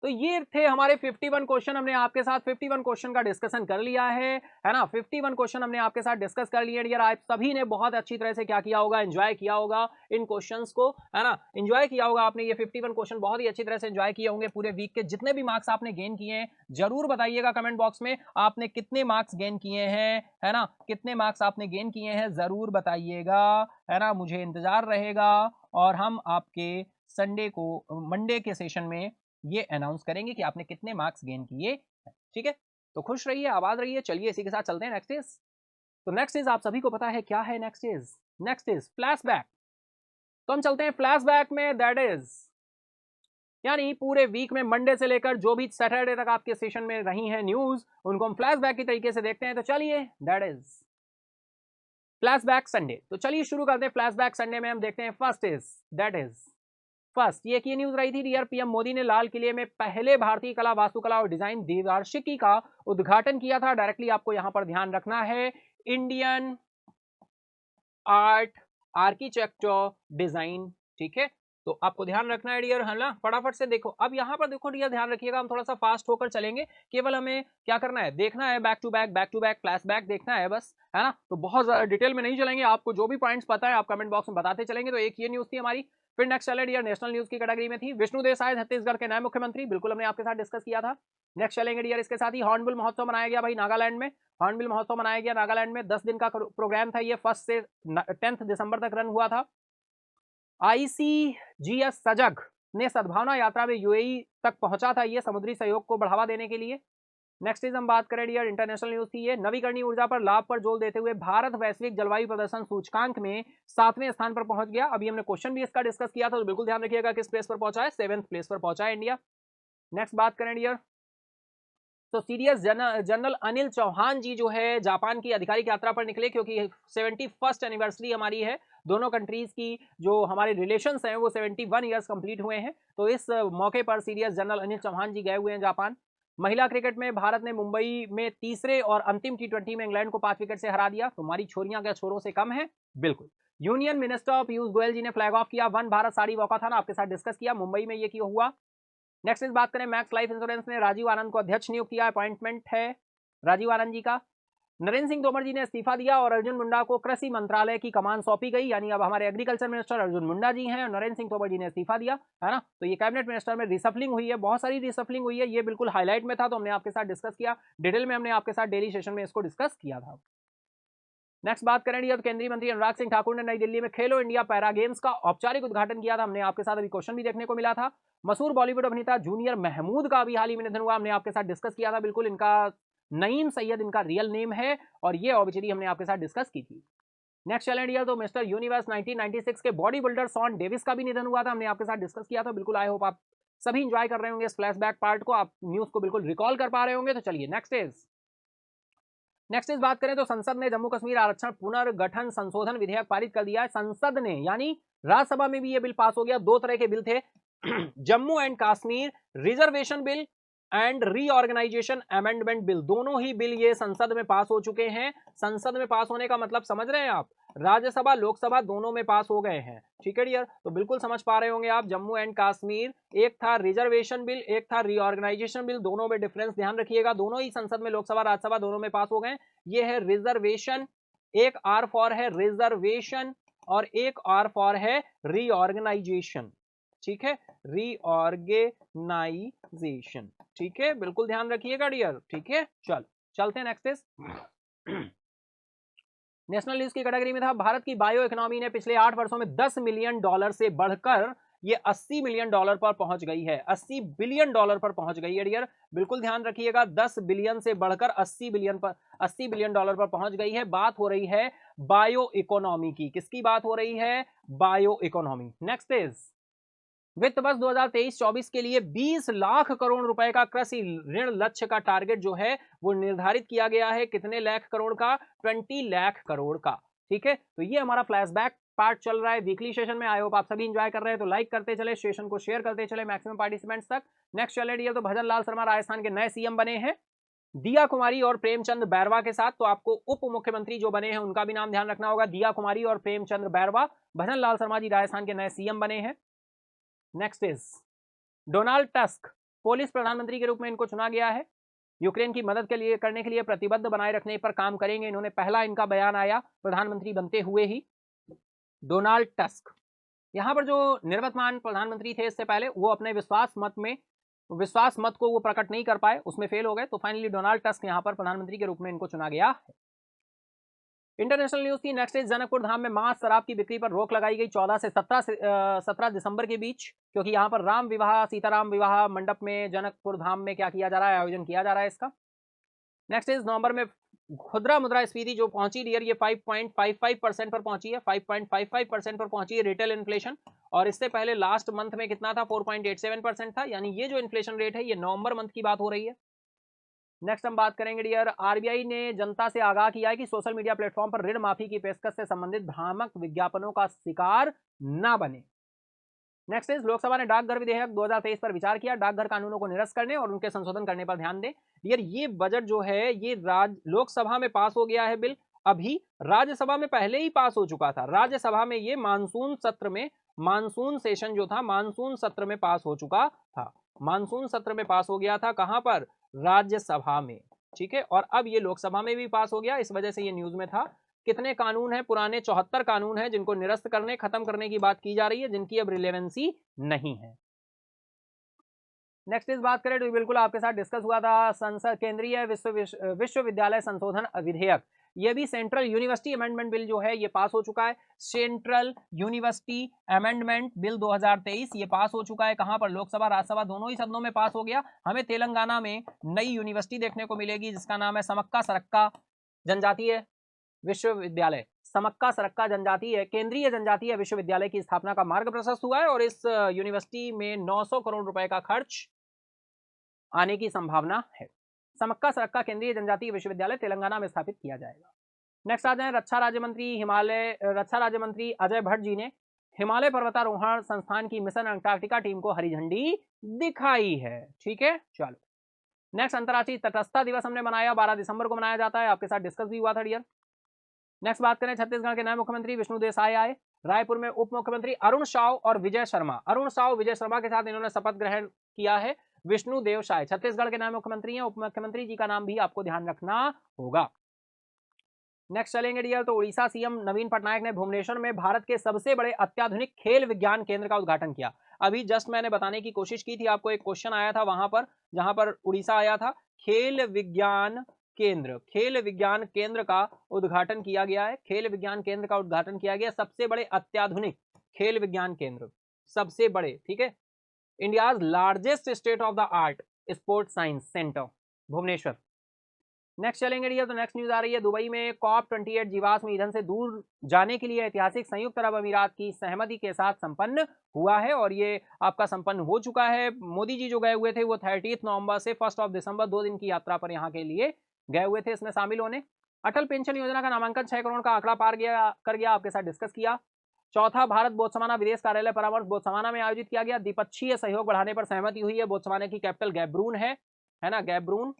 तो ये थे हमारे 51 क्वेश्चन। हमने आपके साथ 51 क्वेश्चन का डिस्कशन कर लिया है ना। 51 क्वेश्चन हमने आपके साथ डिस्कस कर लिए यार। आप सभी ने बहुत अच्छी तरह से क्या किया होगा, एंजॉय किया होगा इन क्वेश्चंस को, है ना। एंजॉय किया होगा आपने ये 51 क्वेश्चन, बहुत ही अच्छी तरह से एंजॉय किए होंगे। पूरे वीक के जितने भी मार्क्स आपने गेन किए हैं, जरूर बताइएगा कमेंट बॉक्स में आपने कितने मार्क्स गेन किए हैं, है ना। कितने मार्क्स आपने गेन किए हैं जरूर बताइएगा, है ना। मुझे इंतजार रहेगा और हम आपके मंडे के सेशन में ये अनाउंस करेंगे कि आपने कितने मार्क्स गेन किए। ठीक है, तो खुश रहिए, आबाद रहिए। चलिए इसी के साथ चलते हैं नेक्स्ट इज। तो नेक्स्ट इज आप सभी को पता है क्या है। Next is flashback. तो हम चलते हैं फ्लैशबैक में। दैट इज यानी पूरे वीक में मंडे से लेकर जो भी सैटरडे तक आपके सेशन में रही हैं न्यूज, उनको हम फ्लैशबैक की तरीके से देखते हैं। तो चलिए, दैट इज फ्लैशबैक संडे। तो चलिए शुरू करते हैं। फ्लैशबैक संडे में हम देखते हैं first is, that is first ये न्यूज रही थी डियर पीएम मोदी ने लाल किले में पहले भारतीय कला, वास्तुकला और डिजाइन द्विवार्षिकी का उद्घाटन किया था। डायरेक्टली आपको यहां पर ध्यान रखना है, इंडियन आर्ट आर्किटेक्चर डिजाइन। ठीक है, तो आपको ध्यान रखना है डियर, है ना। फटाफट से देखो, अब यहां पर देखो डियर, ध्यान रखिएगा, हम थोड़ा सा फास्ट होकर चलेंगे। केवल हमें क्या करना है, देखना है बैक टू बैक फ्लैशबैक देखना है बस, है ना। तो बहुत ज्यादा डिटेल में नहीं चलेंगे, आपको जो भी पॉइंट्स पता है आप कमेंट बॉक्स में बताते चलेंगे। तो एक ये न्यूज थी हमारी। फिर नेक्स्ट चले डियर, नेशनल न्यूज की कैटेगरी में थी। विष्णु देसाई छत्तीसगढ़ के नए मुख्यमंत्री, बिल्कुल हमने आपके साथ डिस्कस किया था। नेक्स्ट चलेंगे डियर, इसके साथ ही हॉर्नबिल महोत्सव मनाया गया भाई नागालैंड में। हॉर्नबिल महोत्सव मनाया गया नागालैंड में, 10 दिन का प्रोग्राम था ये, 1 से 10 दिसंबर तक रन हुआ था। ICGS सजग ने सद्भावना यात्रा में यूएई तक पहुंचा था ये, समुद्री सहयोग को बढ़ावा देने के लिए। नेक्स्ट इज हम बात करें डियर, इंटरनेशनल न्यूज थी ये। नवीकरणीय ऊर्जा पर लाभ पर जोर देते हुए भारत वैश्विक जलवायु प्रदर्शन सूचकांक में 7वें स्थान पर पहुंच गया। अभी हमने क्वेश्चन भी इसका डिस्कस किया था, तो बिल्कुल ध्यान रखिएगा किस प्लेस पर पहुंचा है, 7th प्लेस पर पहुंचा है इंडिया। नेक्स्ट बात करें डियर, तो सीडीएस जनरल अनिल चौहान जी जो है जापान की आधिकारिक यात्रा पर निकले, क्योंकि 71st एनिवर्सरी हमारी है। दोनों कंट्रीज की जो हमारे रिलेशंस हैं वो 71 ईयर्स कंप्लीट हुए हैं। तो इस मौके पर सीडीएस जनरल अनिल चौहान जी गए हुए हैं जापान। महिला क्रिकेट में भारत ने मुंबई में तीसरे और अंतिम T20 में इंग्लैंड को 5 विकेट से हरा दिया। तुम्हारी छोरियां क्या छोरों से कम है? बिल्कुल। यूनियन मिनिस्टर पीयूष गोयल जी ने फ्लैग ऑफ किया। वन भारत साड़ी वॉकाथॉन आपके साथ डिस्कस किया, मुंबई में ये क्यों हुआ। नेक्स्ट इस बात करें, मैक्स लाइफ इंश्योरेंस ने राजीव आनंद को अध्यक्ष नियुक्त किया। अपॉइंटमेंट है राजीव आनंद जी का। नरेंद्र सिंह तोमर जी ने इस्तीफा दिया और अर्जुन मुंडा को कृषि मंत्रालय की कमान सौंपी गई, यानी अब हमारे एग्रीकल्चर मिनिस्टर अर्जुन मुंडा जी हैं और नरेंद्र सिंह तोमर जी ने इस्तीफा दिया, है ना। तो ये कैबिनेट मिनिस्टर में रिसफलिंग हुई है, बहुत सारी रिसफलिंग हुई है, ये बिल्कुल हाईलाइट में था, तो हमने आपके साथ डिस्कस किया डिटेल में, हमने आपके साथ डेली सेशन में इसको डिस्कस किया था। नेक्स्ट बात करें तो केंद्रीय मंत्री अनुराग सिंह ठाकुर ने नई दिल्ली में खेलो इंडिया पैरा गेम्स का औपचारिक उद्घाटन किया था। हमने आपके साथ अभी क्वेश्चन भी देखने को मिला था। मशहूर बॉलीवुड अभिनेता जूनियर महमूद का अभी हाल ही में निधन हुआ, हमने आपके साथ डिस्कस किया था। बिल्कुल, इनका नईम सैयद इनका रियल नेम है और ये ऑब्वियसली हमने आपके साथ डिस्कस की थी। नेक्स्ट चैलेंज तो मिस्टर यूनिवर्स 1996 के बॉडी बिल्डर शॉन डेविस का भी निधन हुआ था, हमने आपके साथ डिस्कस किया था। बिल्कुल, आई होप आप सभी इंजॉय कर रहे होंगे इस फ्लैशबैक पार्ट को, आप न्यूज को बिल्कुल रिकॉल कर पा रहे होंगे। तो चलिए नेक्स्ट इस बात करें तो संसद ने जम्मू कश्मीर आरक्षण पुनर्गठन संशोधन विधेयक पारित कर दिया है। संसद ने, यानी राज्यसभा में भी ये बिल पास हो गया। दो तरह के बिल थे, Jammu and Kashmir reservation bill and reorganisation amendment bill, दोनों ही बिल ये संसद में पास हो चुके हैं। संसद में पास होने का मतलब समझ रहे हैं आप, राज्यसभा लोकसभा दोनों में पास हो गए हैं। ठीक है डियर, तो बिल्कुल समझ पा रहे होंगे आप। जम्मू एंड कश्मीर, एक था रिजर्वेशन बिल, एक था रीऑर्गेनाइजेशन बिल, दोनों में डिफरेंस ध्यान रखिएगा। दोनों ही संसद में, लोकसभा राज्यसभा दोनों में पास हो गए। ये है रिजर्वेशन, एक आर फॉर है रिजर्वेशन और एक आर फॉर है रीऑर्गेनाइजेशन। ठीक है, रीऑर्गेनाइजेशन। ठीक है, बिल्कुल ध्यान रखिएगा डियर। ठीक है, चलते हैं नेक्स्ट इज नेशनल न्यूज की कैटेगरी में था। भारत की बायो इकोनॉमी ने पिछले 8 वर्षों में $10 मिलियन से बढ़कर ये $80 मिलियन पर पहुंच गई है। $80 बिलियन पर पहुंच गई है डियर, बिल्कुल ध्यान रखिएगा। 10 बिलियन से बढ़कर 80 बिलियन पर, $80 बिलियन पर पहुंच गई है। बात हो रही है बायो इकोनॉमी की। किसकी बात हो रही है? Bio economy. नेक्स्ट इज वित्त वर्ष 2023-24 के लिए 20 लाख करोड़ रुपए का कृषि ऋण लक्ष्य का टारगेट जो है वो निर्धारित किया गया है। कितने लाख करोड़ का? 20 लाख करोड़ का। ठीक है, तो ये हमारा फ्लैशबैक पार्ट चल रहा है वीकली सेशन में। आई होप आप सभी एंजॉय कर रहे हैं, तो लाइक करते चले, सेशन को शेयर करते चले मैक्सिमम पार्टिसिपेंट्स तक। नेक्स्ट चले डियर, तो भजन लाल शर्मा राजस्थान के नए सीएम बने हैं दिया कुमारी और प्रेमचंद बैरवा के साथ। तो आपको उप मुख्यमंत्री जो बने हैं उनका भी नाम ध्यान रखना होगा, दिया कुमारी और प्रेमचंद बैरवा। भजन लाल शर्मा जी राजस्थान के नए सीएम बने हैं। Next is Donald tusk, Polish प्रधानमंत्री के रूप में इनको चुना गया है। यूक्रेन की मदद करने के लिए प्रतिबद्ध बनाए रखने पर काम करेंगे, इन्होंने पहला इनका बयान आया प्रधानमंत्री बनते हुए ही। डोनाल्ड टस्क यहां पर जो निर्वतमान प्रधानमंत्री थे इससे पहले, वो अपने विश्वास मत को वो प्रकट नहीं कर पाए, उसमें फेल हो गए। तो फाइनली डोनाल्ड टस्क यहां पर प्रधानमंत्री के रूप में इनको चुना गया है। इंटरनेशनल न्यूज थी नेक्स्ट इज जनकपुर धाम में मांस शराब की बिक्री पर रोक लगाई गई 14 से 17 दिसंबर के बीच, क्योंकि यहां पर राम विवाह सीताराम विवाह मंडप में जनकपुर धाम में क्या किया जा रहा है? आयोजन किया जा रहा है इसका। नेक्स्ट इज नवंबर में खुदरा मुद्रास्फीति जो पहुंची डियर, ये 5.55% पर पहुंची है। 5.55% पर पहुंची है रिटेल इन्फ्लेशन, और इससे पहले लास्ट मंथ में कितना था? 4.87% था। यानी ये जो इन्फ्लेशन रेट है ये नवंबर मंथ की बात हो रही है। नेक्स्ट हम बात करेंगे डियर, आरबीआई ने जनता से आगाह किया है कि सोशल मीडिया प्लेटफॉर्म पर ऋण माफी की पेशकश से संबंधित भ्रामक विज्ञापनों का शिकार न बने। नेक्स्ट इज लोकसभा ने डाकघर विधेयक 2023 पर विचार किया, डाकघर कानूनों को निरस्त करने और उनके संशोधन करने पर ध्यान दें। डियर ये बजट जो है ये लोकसभा में पास हो गया है बिल, अभी राज्यसभा में पहले ही पास हो चुका था। राज्यसभा में ये मानसून सत्र में, मानसून सेशन जो था मानसून सत्र में पास हो चुका था। मानसून सत्र में पास हो गया था, कहां पर? राज्यसभा में। ठीक है, और अब ये लोकसभा में भी पास हो गया, इस वजह से ये न्यूज में था। कितने कानून हैं? पुराने 74 कानून हैं जिनको निरस्त करने, खत्म करने की बात की जा रही है, जिनकी अब रिलेवेंसी नहीं है। नेक्स्ट इस बात करें तो बिल्कुल आपके साथ डिस्कस हुआ था संसद केंद्रीय विश्वविद्यालय संशोधन विधेयक, ये भी सेंट्रल यूनिवर्सिटी अमेंडमेंट बिल जो है ये पास हो चुका है। सेंट्रल यूनिवर्सिटी अमेंडमेंट बिल 2023 ये पास हो चुका है। कहां पर? लोकसभा राज्यसभा दोनों ही सदनों में पास हो गया। हमें तेलंगाना में नई यूनिवर्सिटी देखने को मिलेगी जिसका नाम है समक्का सरक्का जनजातीय विश्वविद्यालय। समक्का सरक्का जनजातीय केंद्रीय जनजातीय विश्वविद्यालय की स्थापना का मार्ग प्रशस्त हुआ है, और इस यूनिवर्सिटी में 900 करोड़ रुपए का खर्च आने की संभावना है। समक्का सरक्का केंद्रीय जनजातीय विश्वविद्यालय तेलंगाना में स्थापित किया जाएगा। नेक्स्ट आ जाए रक्षा राज्य मंत्री अजय भट्ट जी ने हिमालय पर्वतारोहण संस्थान की मिशन अंटार्कटिका टीम को हरी झंडी दिखाई है। ठीक है, चलो नेक्स्ट अंतर्राष्ट्रीय तटस्थता दिवस हमने मनाया, 12 दिसंबर को मनाया जाता है, आपके साथ डिस्कस भी हुआ था डियर। नेक्स्ट बात करें, छत्तीसगढ़ के नए मुख्यमंत्री विष्णु देसाई आए, रायपुर में उप मुख्यमंत्री अरुण साव और विजय शर्मा के साथ इन्होंने शपथ ग्रहण किया है। विष्णु देव साय छत्तीसगढ़ के नए मुख्यमंत्री हैं। उप मुख्यमंत्री जी का नाम भी आपको ध्यान रखना होगा। नेक्स्ट चलेंगे डियर, तो उड़ीसा सीएम नवीन पटनायक ने भुवनेश्वर में भारत के सबसे बड़े अत्याधुनिक खेल विज्ञान केंद्र का उद्घाटन किया। अभी जस्ट मैंने बताने की कोशिश की थी आपको, एक क्वेश्चन आया था वहां पर जहां पर उड़ीसा आया था। खेल विज्ञान केंद्र का उद्घाटन किया गया है। खेल विज्ञान केंद्र का उद्घाटन किया गया, सबसे बड़े अत्याधुनिक खेल विज्ञान केंद्र, सबसे बड़े। ठीक है, India's largest state of the art sports science centre Bhubaneswar. Next चलेंगे डियर, तो नेक्स्ट न्यूज आ रही है, दुबई में COP28 जीवाश्म ईंधन से दूर जाने के लिए ऐतिहासिक संयुक्त अरब अमीरात की सहमति के साथ संपन्न हुआ है, और ये आपका संपन्न हो चुका है। मोदी जी जो गए हुए थे वो 30 नवंबर से 1 दिसंबर 2 दिन की यात्रा पर यहाँ के लिए गए हुए थे इसमें शामिल होने। अटल पेंशन योजना का नामांकन 6 करोड़ का आंकड़ा पार कर गया, आपके साथ डिस्कस किया। चौथा भारत बोत्सवाना विदेश कार्यालय परामर्श बोत्सवाना में आयोजित किया गया, द्विपक्षीय सहयोग बढ़ाने पर सहमति हुई है। बोत्सवाना की कैपिटल गैब्रून है ना, गैब्रून।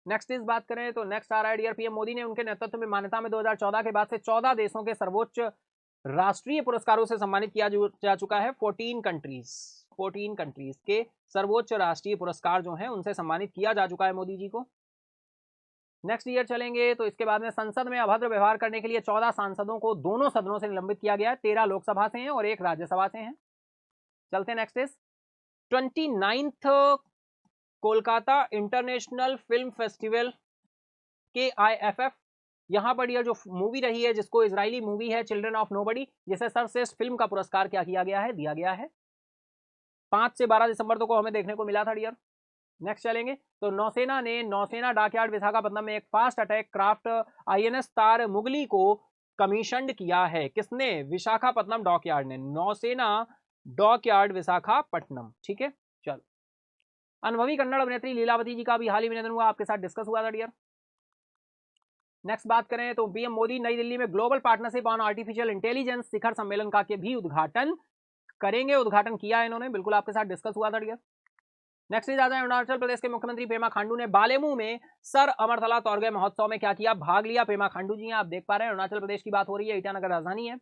नेक्स्ट इस बात करें तो नेक्स्ट आ रहा है डियर, पीएम मोदी ने उनके नेतृत्व में मान्यता में 2014 के बाद से 14 देशों के सर्वोच्च राष्ट्रीय पुरस्कारों से सम्मानित किया जा चुका है। 14 कंट्रीज के सर्वोच्च राष्ट्रीय पुरस्कार जो हैं उनसे सम्मानित किया जा चुका है मोदी जी को। नेक्स्ट ईयर चलेंगे तो इसके बाद में संसद में अभद्र व्यवहार करने के लिए 14 सांसदों को दोनों सदनों से निलंबित किया गया है। 13 लोकसभा से हैं और 1 राज्यसभा से हैं। चलते next is 29th Kolkata international film festival KIFF, यहां पर यह जो मूवी रही है जिसको इजरायली मूवी है चिल्ड्रन ऑफ नोबडी, जिसे सर्वश्रेष्ठ फिल्म का पुरस्कार क्या किया गया है, दिया गया है। 5 से 12 दिसंबर को हमें देखने को मिला था डियर। नेक्स्ट चलेंगे तो नौसेना ने नौसेना डॉकयार्ड विशाखापट्टनम में एक फास्ट अटैक क्राफ्ट INS तार मुगली को कमीशनड किया है। किसने? विशाखापट्टनम डॉकयार्ड ने, नौसेना डॉकयार्ड विशाखापट्टनम। ठीक है, चलो। अनुभवी कन्नड़ अभिनेत्री लीलावती जी का भी हाल ही में निधन हुआ, आपके साथ डिस्कस हुआ था डियर। नेक्स्ट बात करें तो पीएम मोदी नई दिल्ली में global partnership on artificial intelligence शिखर सम्मेलन का के भी उद्घाटन करेंगे, उद्घाटन किया है इन्होंने, बिल्कुल आपके साथ डिस्कस हुआ था डियर। नेक्स्ट आ जाए, अरुणाचल प्रदेश के मुख्यमंत्री पेमा खांडू ने बालेमू में सर अमरतला तौरगे महोत्सव में क्या किया? भाग लिया। पेमा खांडू जी हैं, आप देख पा रहे हैं, अरुणाचल प्रदेश की बात हो रही है, ईटानगर राजधानी है।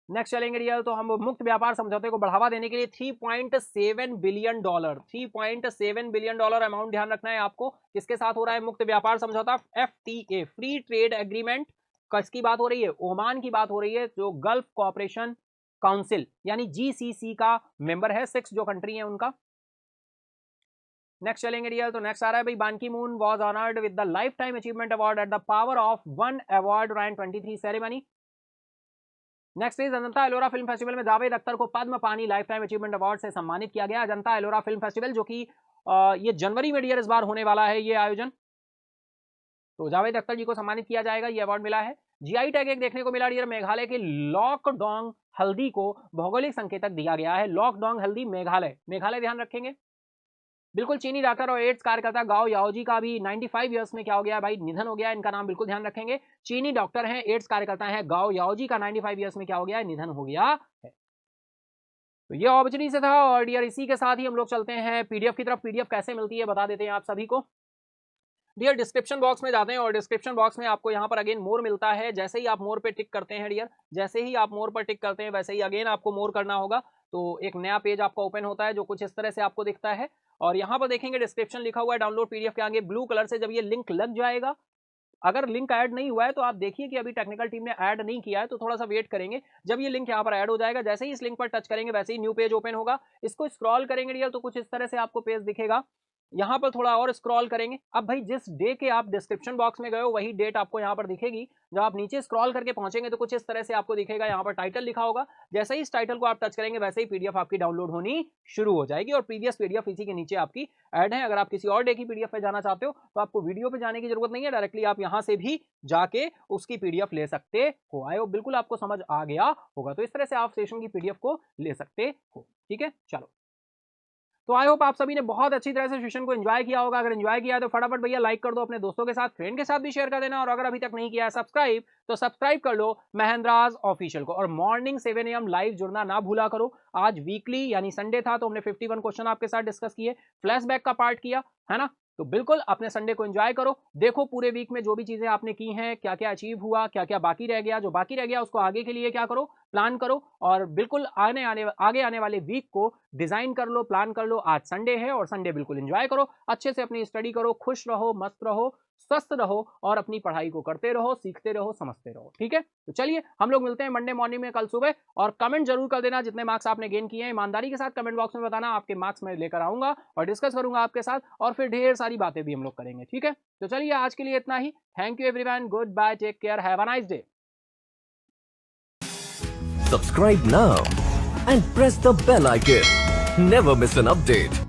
नेक्स्ट चलेंगे रियल तो हम मुक्त व्यापार समझौते को बढ़ावा देने के लिए $3.7 बिलियन 3.7 बिलियन अमाउंट ध्यान रखना है आपको। किसके साथ हो रहा है मुक्त व्यापार समझौता? FTA free trade agreement. किसकी बात हो रही है? ओमान की बात हो रही है, जो गल्फ कोऑपरेशन काउंसिल यानी GCC का मेंबर है, 6 जो कंट्री है उनका। नेक्स्ट चलेंगे रियल तो नेक्स्ट आ रहा है भाई, बान की moon was honoured with the life time achievement award at the power of 1 award rank 23 ceremony. Next is Ajanta Ellora film festival में जावेद अख्तर को पद्म पानी लाइफ टाइम अचीवमेंट अवार्ड से सम्मानित किया गया। अजंता एलोरा फिल्म फेस्टिवल जो कि ये जनवरी में डियर इस बार होने वाला है ये आयोजन, तो जावेद अख्तर जी को सम्मानित किया जाएगा, ये अवार्ड मिला है। GI टैग एक देखने को मिला डियर, मेघालय के लॉकडोंग हल्दी को भौगोलिक संकेतक दिया गया है। लॉकडोंग हल्दी मेघालय, मेघालय ध्यान रखेंगे। बिल्कुल चीनी डॉक्टर और एड्स कार्यकर्ता गाओ याओजी का भी 95 ईयर्स में क्या हो गया भाई? निधन हो गया। इनका नाम बिल्कुल ध्यान रखेंगे, चीनी डॉक्टर हैं, एड्स कार्यकर्ता हैं, गाओ याओजी का 95 ईयर्स में क्या हो गया है? निधन हो गया है। तो ये ऑब्जेक्टिव से था और डियर इसी के साथ ही हम लोग चलते हैं PDF की तरफ। PDF कैसे मिलती है बता देते हैं आप सभी को। डियर डिस्क्रिप्शन बॉक्स में जाते हैं और डिस्क्रिप्शन बॉक्स में आपको यहाँ पर अगेन मोर मिलता है। जैसे ही आप मोर पे टिक करते हैं डियर, जैसे ही आप मोर पर टिक करते हैं वैसे ही अगेन आपको मोर करना होगा, तो एक नया पेज आपका ओपन होता है जो कुछ इस तरह से आपको दिखता है। और यहाँ पर देखेंगे डिस्क्रिप्शन लिखा हुआ है, डाउनलोड PDF के आगे ब्लू कलर से जब ये लिंक लग जाएगा, अगर लिंक ऐड नहीं हुआ है तो आप देखिए कि अभी टेक्निकल टीम ने ऐड नहीं किया है, तो थोड़ा सा वेट करेंगे। जब ये लिंक यहाँ पर ऐड हो जाएगा, जैसे ही इस लिंक पर टच करेंगे वैसे ही न्यू पेज ओपन होगा। इसको स्क्रॉल करेंगे डियर तो कुछ इस तरह से आपको पेज दिखेगा। यहाँ पर थोड़ा और स्क्रॉल करेंगे, अब भाई जिस डे के आप डिस्क्रिप्शन बॉक्स में गए हो वही डेट आपको यहाँ पर दिखेगी। जब आप नीचे स्क्रॉल करके पहुंचेंगे तो कुछ इस तरह से आपको दिखेगा, यहाँ पर टाइटल लिखा होगा। जैसे ही इस टाइटल को आप टच करेंगे वैसे ही PDF आपकी डाउनलोड होनी शुरू हो जाएगी और प्रीवियस PDF इसी के नीचे आपकी ऐड है। अगर आप किसी और डे की PDF पे जाना चाहते हो तो आपको वीडियो पे जाने की जरूरत नहीं है, डायरेक्टली आप यहाँ से भी जाके उसकी PDF ले सकते हो। आए हो, बिल्कुल आपको समझ आ गया होगा। तो इस तरह से आप सेशन की PDF को ले सकते हो। ठीक है, चलो। तो आई होप आप सभी ने बहुत अच्छी तरह से सेशन को एंजॉय किया होगा। अगर एंजॉय किया है तो फटाफट भैया लाइक कर दो, अपने दोस्तों के साथ, फ्रेंड के साथ भी शेयर कर देना। और अगर अभी तक नहीं किया है सब्सक्राइब तो सब्सक्राइब कर लो महेंद्राज ऑफिशियल को। और मॉर्निंग 7 AM लाइव जुड़ना ना भूला करो। आज वीकली यानी संडे था तो हमने 51 क्वेश्चन आपके साथ डिस्कस किए, फ्लैशबैक का पार्ट किया है ना। तो बिल्कुल अपने संडे को एंजॉय करो, देखो पूरे वीक में जो भी चीजें आपने की हैं, क्या क्या अचीव हुआ, क्या क्या बाकी रह गया। जो बाकी रह गया उसको आगे के लिए क्या करो, प्लान करो। और बिल्कुल आगे आने वाले वीक को डिजाइन कर लो, प्लान कर लो। आज संडे है और संडे बिल्कुल एंजॉय करो, अच्छे से अपनी स्टडी करो, खुश रहो, मस्त रहो, स्वस्थ रहो और अपनी पढ़ाई को करते रहो, सीखते रहो, समझते रहो। ठीक है, तो चलिए हम लोग मिलते हैं मंडे मॉर्निंग में कल सुबह। और कमेंट जरूर कर देना जितने मार्क्स आपने गेन किए हैं, ईमानदारी के साथ कमेंट बॉक्स में बताना। आपके मार्क्स मैं लेकर आऊंगा और डिस्कस करूंगा आपके साथ, और फिर ढेर सारी बातें भी हम लोग करेंगे। ठीक है, तो चलिए आज के लिए इतना ही। Thank you everyone, good bye, take care, have a nice day. Subscribe now and press the bell icon. Never miss an update.